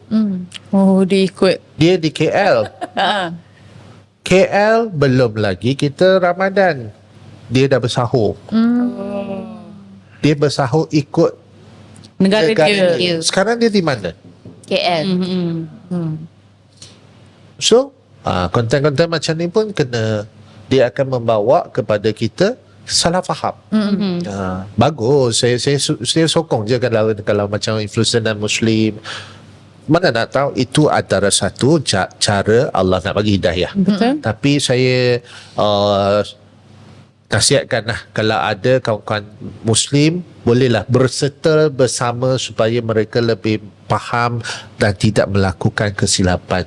Oh, dia ikut. Dia di KL. KL belum lagi kita Ramadan, dia dah bersahur. Dia bersahur ikut negara dia. Sekarang dia di mana? KL. So konten-konten macam ni pun kena, dia akan membawa kepada kita salah faham. Bagus, saya sokong je kalau macam influencer dan Muslim. Mana nak tahu itu antara satu cara Allah nak bagi hidayah. Betul. Tapi saya nasihatkanlah kalau ada kawan-kawan Muslim, bolehlah berserta bersama supaya mereka lebih faham dan tidak melakukan kesilapan.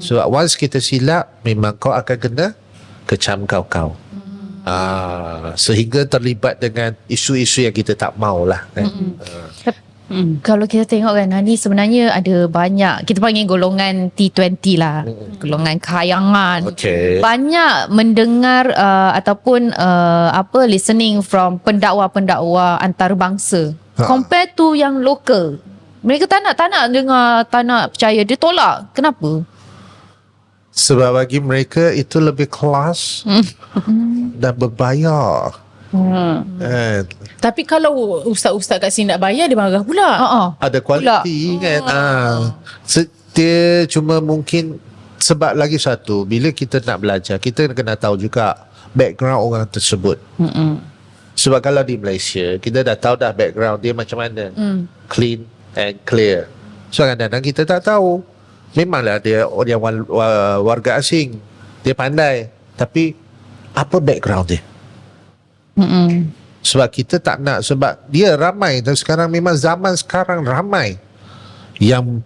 So once kita silap, memang kau akan kena kecam kau. Sehingga terlibat dengan isu-isu yang kita tak maulah kan. Kalau kita tengok kan, ni sebenarnya ada banyak, kita panggil golongan T20 lah, golongan kayangan. Okay. Banyak mendengar ataupun listening from pendakwa-pendakwa antarabangsa compare to yang local. Mereka tak nak dengar, tak nak percaya, dia tolak. Kenapa? Sebab bagi mereka itu lebih kelas dan berbayar. Tapi kalau ustaz-ustaz kat sini nak bayar, dia marah pula. Ada kualiti kan. Dia cuma mungkin sebab lagi satu, bila kita nak belajar, kita kena tahu juga background orang tersebut. Sebab kalau di Malaysia, kita dah tahu dah background dia macam mana. Clean and clear. So kadang-kadang kita tak tahu. Memanglah dia orang warga asing, dia pandai, tapi apa background dia? Sebab kita tak nak, sebab dia ramai, dan sekarang memang zaman sekarang ramai yang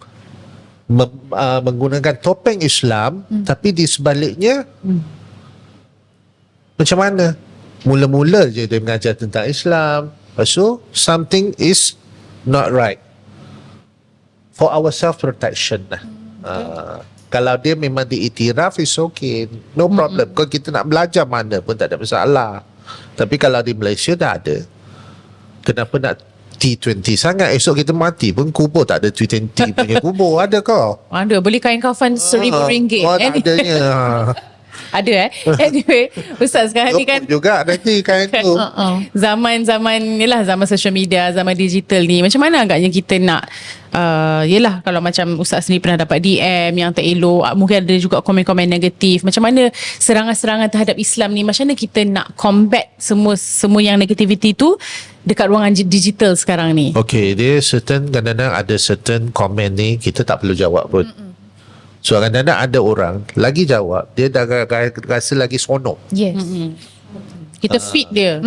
menggunakan topeng Islam, tapi di sebaliknya macam mana? Mula-mula je dia mengajar tentang Islam, lepas tu something is not right for our self protection lah. Kalau dia memang diiktiraf, is okay, no problem. Kalau kita nak belajar mana pun tak ada masalah. Tapi kalau di Malaysia dah ada, kenapa nak T20 sangat? Esok kita mati pun kubur tak ada T20 punya kubur. Ada kau? Ada, beli kain kafan RM1,000. Tak adanya. Ada Anyway, Ustaz sekarang ni kan juga nanti kain tu. Zaman social media, zaman digital ni, macam mana agaknya kita nak yelah, kalau macam Ustaz sendiri pernah dapat DM yang tak elok, mungkin ada juga komen-komen negatif, macam mana serangan-serangan terhadap Islam ni, macam mana kita nak combat semua yang negativity tu dekat ruangan digital sekarang ni? Okay, dia kadang-kadang ada certain komen ni kita tak perlu jawab pun. So kadang-kadang ada orang lagi jawab, dia dah rasa lagi seronok. Yes. Kita feed dia.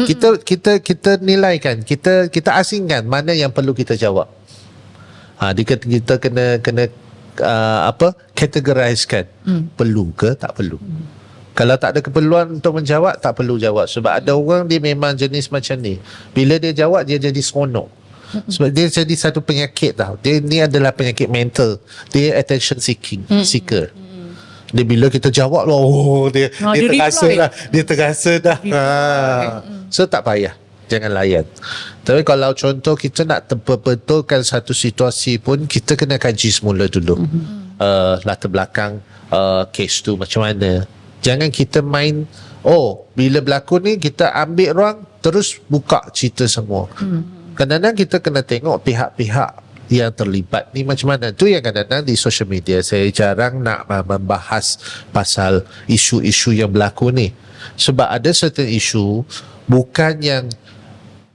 Kita nilaikan, kita asingkan mana yang perlu kita jawab. Kita kena categorizekan. Perlu ke tak perlu. Kalau tak ada keperluan untuk menjawab, tak perlu jawab. Sebab ada orang dia memang jenis macam ni, bila dia jawab dia jadi seronok. Sebab dia jadi satu penyakit tau. Dia ni adalah penyakit mental. Dia attention seeker. Dia bila kita jawab dia terasa reply. dah. Dia terasa dah. So tak payah, jangan layan. Tapi kalau contoh kita nak betulkan satu situasi pun, kita kena kaji semula dulu. Latar belakang kes tu macam mana. Jangan kita main, bila berlaku ni kita ambil orang terus buka cerita semua. Kadang-kadang kita kena tengok pihak-pihak yang terlibat ni macam mana. Tu yang kadang-kadang di social media saya jarang nak membahas pasal isu-isu yang berlaku ni. Sebab ada certain isu bukan yang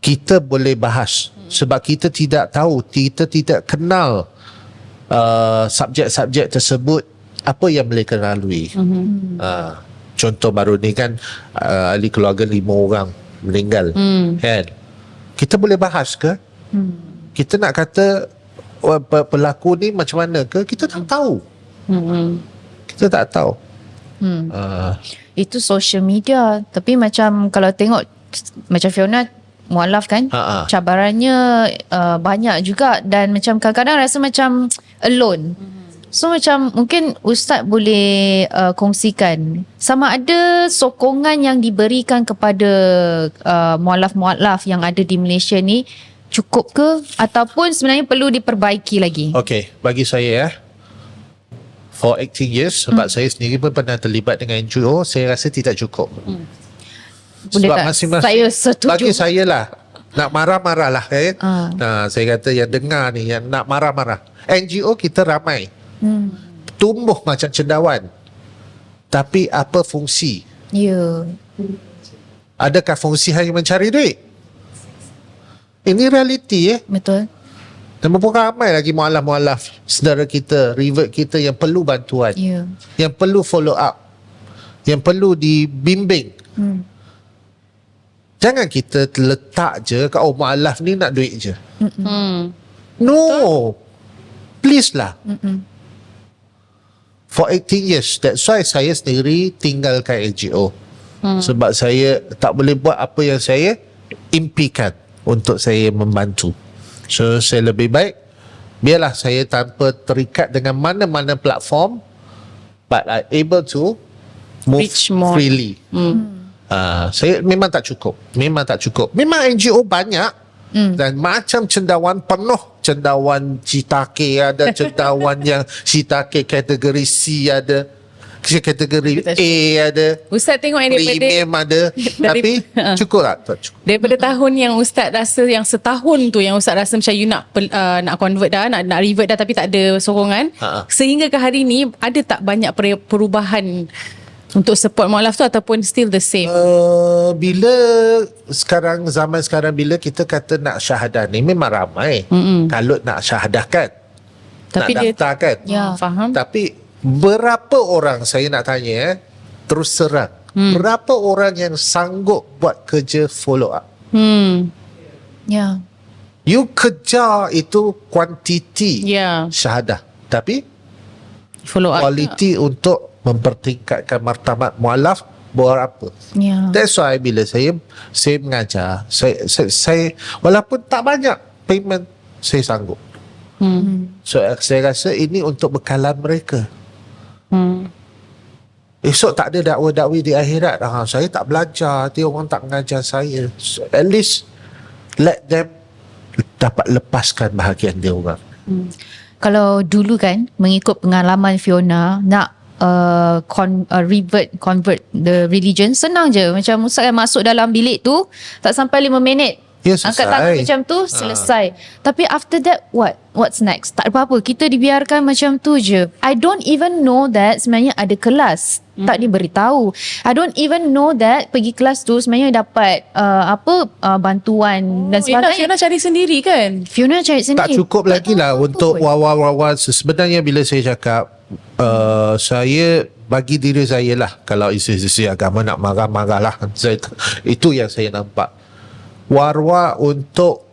kita boleh bahas. Sebab kita tidak tahu, kita tidak kenal subjek-subjek tersebut, apa yang mereka lalui. Contoh baru ni kan, ahli keluarga 5 orang meninggal. Kan? Kita boleh bahas ke? Kita nak kata pelaku ni macam mana ke? Kita tak tahu. Kita tak tahu. Itu social media. Tapi macam kalau tengok macam Fiona mualaf kan, cabarannya banyak juga, dan macam kadang-kadang rasa macam alone. So macam mungkin Ustaz boleh kongsikan sama ada sokongan yang diberikan kepada mualaf-mualaf yang ada di Malaysia ni cukup ke, ataupun sebenarnya perlu diperbaiki lagi? Okay, bagi saya for 18 years, sebab saya sendiri pun pernah terlibat dengan NGO, saya rasa tidak cukup. Boleh sebab tak? masing-masing, Saya setuju. bagi saya lah, nak marah-marah lah kan. Saya kata yang dengar ni, yang nak marah-marah, NGO kita ramai, tumbuh macam cendawan, tapi apa fungsi? Ya. Adakah fungsi hanya mencari duit? Ini realiti Betul. Dan berapa ramai lagi mualaf-mualaf saudara kita, revert kita yang perlu bantuan, Ya. yang perlu follow up, yang perlu dibimbing. Jangan kita letak je kat mualaf ni nak duit je. No. Please lah. For 18 years, that's why saya sendiri tinggalkan NGO. Sebab saya tak boleh buat apa yang saya impikan untuk saya membantu. So saya lebih baik biarlah saya tanpa terikat dengan mana-mana platform, but I able to move Reach more. freely. Saya memang tak cukup. Memang NGO banyak dan macam cendawan penuh. Cendawan Citake ada, cendawan yang Citake kategori C ada, kategori A ada, Ustaz tengok yang daripada premium ada. Tapi cukup tak? Tak cukup. daripada tahun yang Ustaz rasa, yang setahun tu yang Ustaz rasa macam you nak convert dah, nak revert dah tapi tak ada sokongan, sehingga ke hari ni ada tak banyak perubahan untuk support mualaf tu ataupun still the same? Bila zaman sekarang bila kita kata nak syahadah ni memang ramai. Kalau nak syahadahkan, Tapi nak dia- daftarkan. Ya. Faham? Tapi berapa orang, saya nak tanya terus serang, berapa orang yang sanggup buat kerja follow up? Ya. You kejar itu kuantiti Ya. syahadah, tapi Follow up. kualiti untuk mempertingkatkan martabat mualaf berapa? Ya. That's why bila saya mengajar, saya walaupun tak banyak payment, saya sanggup. So saya rasa ini untuk bekalan mereka. Esok tak ada dakwa-dakwi di akhirat. Saya tak belajar, dia orang tak mengajar saya. So, at least let them dapat lepaskan bahagian dia orang. Kalau dulu kan, mengikut pengalaman Fiona, nak convert the religion, senang je. Macam Ustaz kan masuk dalam bilik tu, tak sampai 5 minit. Ya, selesai. Angkat tangan macam tu, selesai. Tapi after that, what? What's next? Tak ada apa-apa. Kita dibiarkan macam tu je. I don't even know that sebenarnya ada kelas. Tak diberitahu. I don't even know that pergi kelas tu sebenarnya dapat bantuan dan sebagainya. Fiona cari sendiri kan? Fiona cari sendiri. Tak cukup lagi lah untuk wawa-wawa. Sebenarnya bila saya cakap, saya bagi diri saya lah, kalau isu-isu agama nak marah-marah lah, itu yang saya nampak. Warwa untuk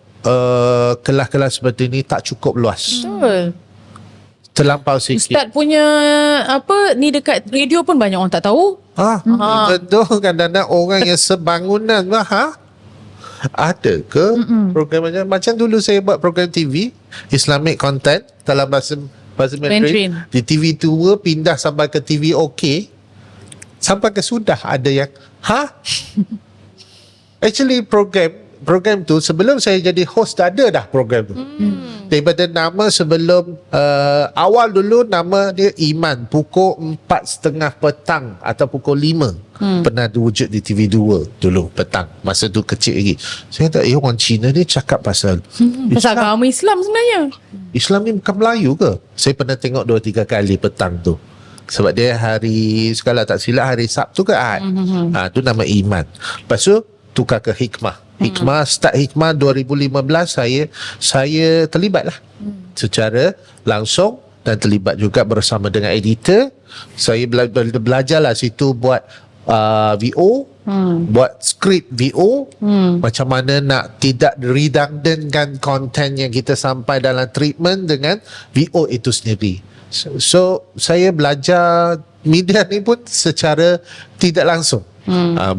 kelas-kelas seperti ni tak cukup luas. Betul. Terlampau sikit. Ustaz punya ni dekat radio pun banyak orang tak tahu. Betul, kadang-kadang orang yang sebangunan ada ke program macam dulu saya buat program TV Islamic content dalam bahasa Mandarin di TV 2 pindah sampai ke TV OK, sampai ke sudah ada yang actually program tu sebelum saya jadi host dah ada dah program tu. Daripada nama sebelum awal dulu nama dia Iman, pukul 4:30 petang atau pukul 5 pernah wujud di TV 2 dulu petang, masa tu kecil lagi. Saya kata orang Cina ni cakap pasal Pasal agama Islam sebenarnya. Islam ni bukan Melayu ke? Saya pernah tengok 2-3 kali petang tu. Sebab dia hari, kalau tak silap hari Sabtu ke Ahad. Tu nama Iman. Lepas tu tukar ke Hikmah. Start Hikmah 2015 saya terlibat lah secara langsung dan terlibat juga bersama dengan editor. Saya belajar lah situ buat VO, buat skrip VO, macam mana nak tidak redundantkan konten yang kita sampai dalam treatment dengan VO itu sendiri. So saya belajar media ni pun secara tidak langsung,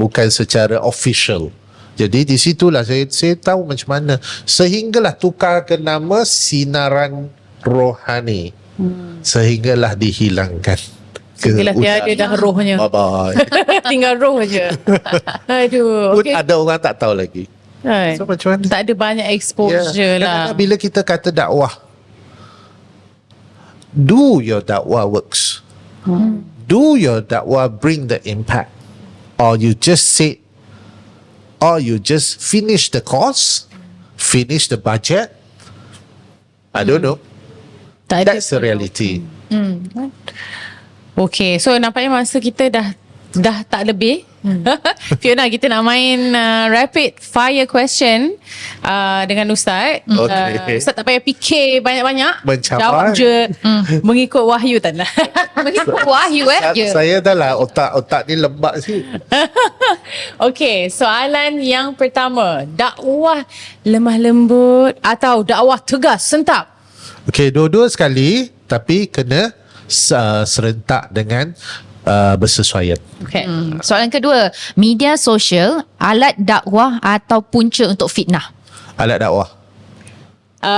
bukan secara official. Jadi di situlah saya tahu macam mana, sehinggalah tukar ke nama Sinaran Rohani, sehinggalah dihilangkan. Sehinggalah tiada dah rohnya. Bye-bye. Tinggal roh je. Aduh. Pun Okay. ada orang tak tahu lagi. Hai. So macam mana? Tak ada banyak exposure lah. Kadang-kadang bila kita kata dakwah, do your dakwah works. Do your dakwah bring the impact, or you just say, or you just finish the course, finish the budget. I don't know. Tak ada That's the reality. Okay, so nampaknya masa kita dah tak lebih. Fiona, kita nak main rapid fire question dengan Ustaz. Okey. Ustaz tak payah fikir banyak-banyak. Mencabar. Jawab je mengikut wahyu tak nak. Mengikut wahyu Saya dah lah otak ni lembab sikit. Okey, soalan yang pertama. Dakwah lemah lembut atau dakwah tegas sentap? Okey, dua-dua sekali tapi kena serentak dengan bersesuaian. Okay. Soalan kedua, media sosial alat dakwah atau punca untuk fitnah? Alat dakwah.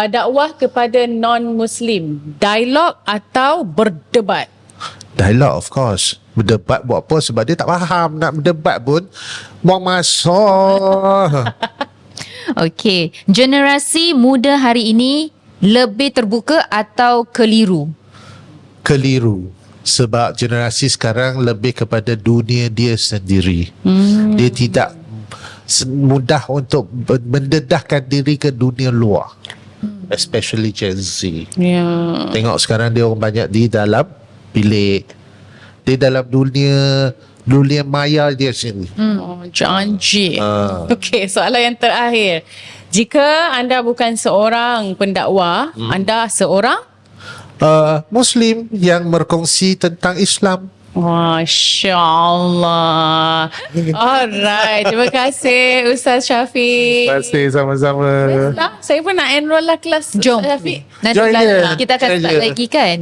Dakwah kepada non-Muslim, dialog atau berdebat? Dialog, of course. Berdebat buat apa? Sebab dia tak faham. Nak berdebat pun buang masa. Okey, generasi muda hari ini lebih terbuka atau keliru? Keliru. Sebab generasi sekarang lebih kepada dunia dia sendiri. Dia tidak mudah untuk mendedahkan diri ke dunia luar. Especially Gen Z. Yeah. Tengok sekarang dia orang banyak di dalam bilik. Di dalam dunia maya dia sendiri. Oh, janji. Okey, soalan yang terakhir. Jika anda bukan seorang pendakwah, anda seorang? Muslim yang berkongsi tentang Islam. Masya Allah. Alright, terima kasih Ustaz Syafiq. Terima kasih sama-sama. Lah, saya pun nak enroll lah kelas Jom. Ustaz Syafiq. Nanti Join je. kita akan Join start je. lagi kan?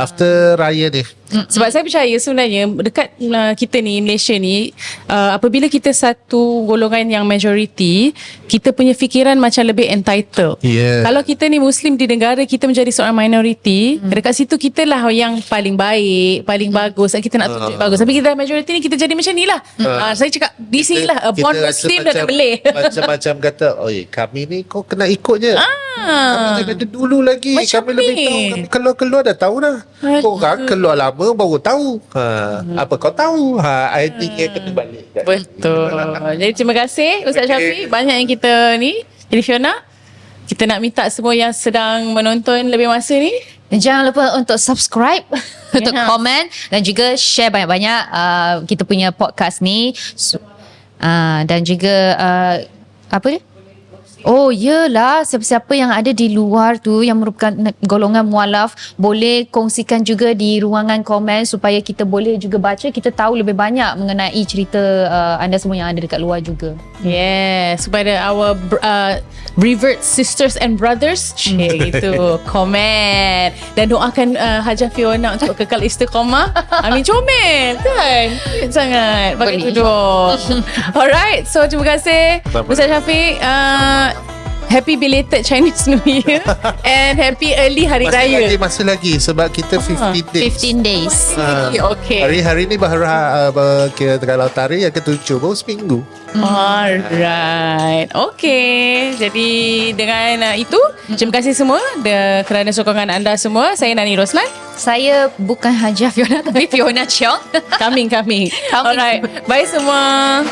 After raya ni. Sebab saya percaya sebenarnya dekat kita ni Malaysia ni apabila kita satu golongan yang majority, kita punya fikiran macam lebih entitled. Yeah. Kalau kita ni Muslim di negara kita menjadi seorang minority, dekat situ kita lah yang paling baik, paling bagus. Kita nak tunjuk bagus. Tapi kita majority ni kita jadi macam ni lah. Saya cakap di sini lah born Muslim dan boleh. Macam-macam kata, oi kami ni kau kena ikut je. Kami daripada dulu lagi. Macam Kami lebih ni. tahu. Kami keluar-keluar dah tahu dah. Korang keluar lama baru tahu. Apa kau tahu? I think kena balik. Betul. Jadi terima kasih Ustaz Syafiq. Banyak yang kita ni. Jadi Fiona, kita nak minta semua yang sedang menonton lebih masa ni, Dan jangan lupa untuk subscribe, untuk Yeah. komen dan juga share banyak-banyak kita punya podcast ni. Dan juga apa dia? Oh yelah, siapa-siapa yang ada di luar tu yang merupakan golongan mualaf boleh kongsikan juga di ruangan komen supaya kita boleh juga baca, kita tahu lebih banyak mengenai cerita anda semua yang ada dekat luar juga. yes, supaya our revert sisters and brothers gitu komen dan doakan Hajah Fiona untuk kekal istiqamah. Amin, comel kan, sangat pakai Boleh. tudung. Alright, so terima kasih Sama-sama. Ustaz Syafiq. Happy belated Chinese New Year and happy early Hari Raya. Masih lagi sebab kita 15 days. 15 days. Okay. Hari-hari ni baru kira kalau tarikh yang ke-7 baru seminggu. Alright. Okay. Jadi dengan itu, terima kasih semua kerana sokongan anda semua. Saya Nani Roslan. Saya bukan Hajah Fiona tapi Fiona Cheong. Coming. Alright. Bye semua.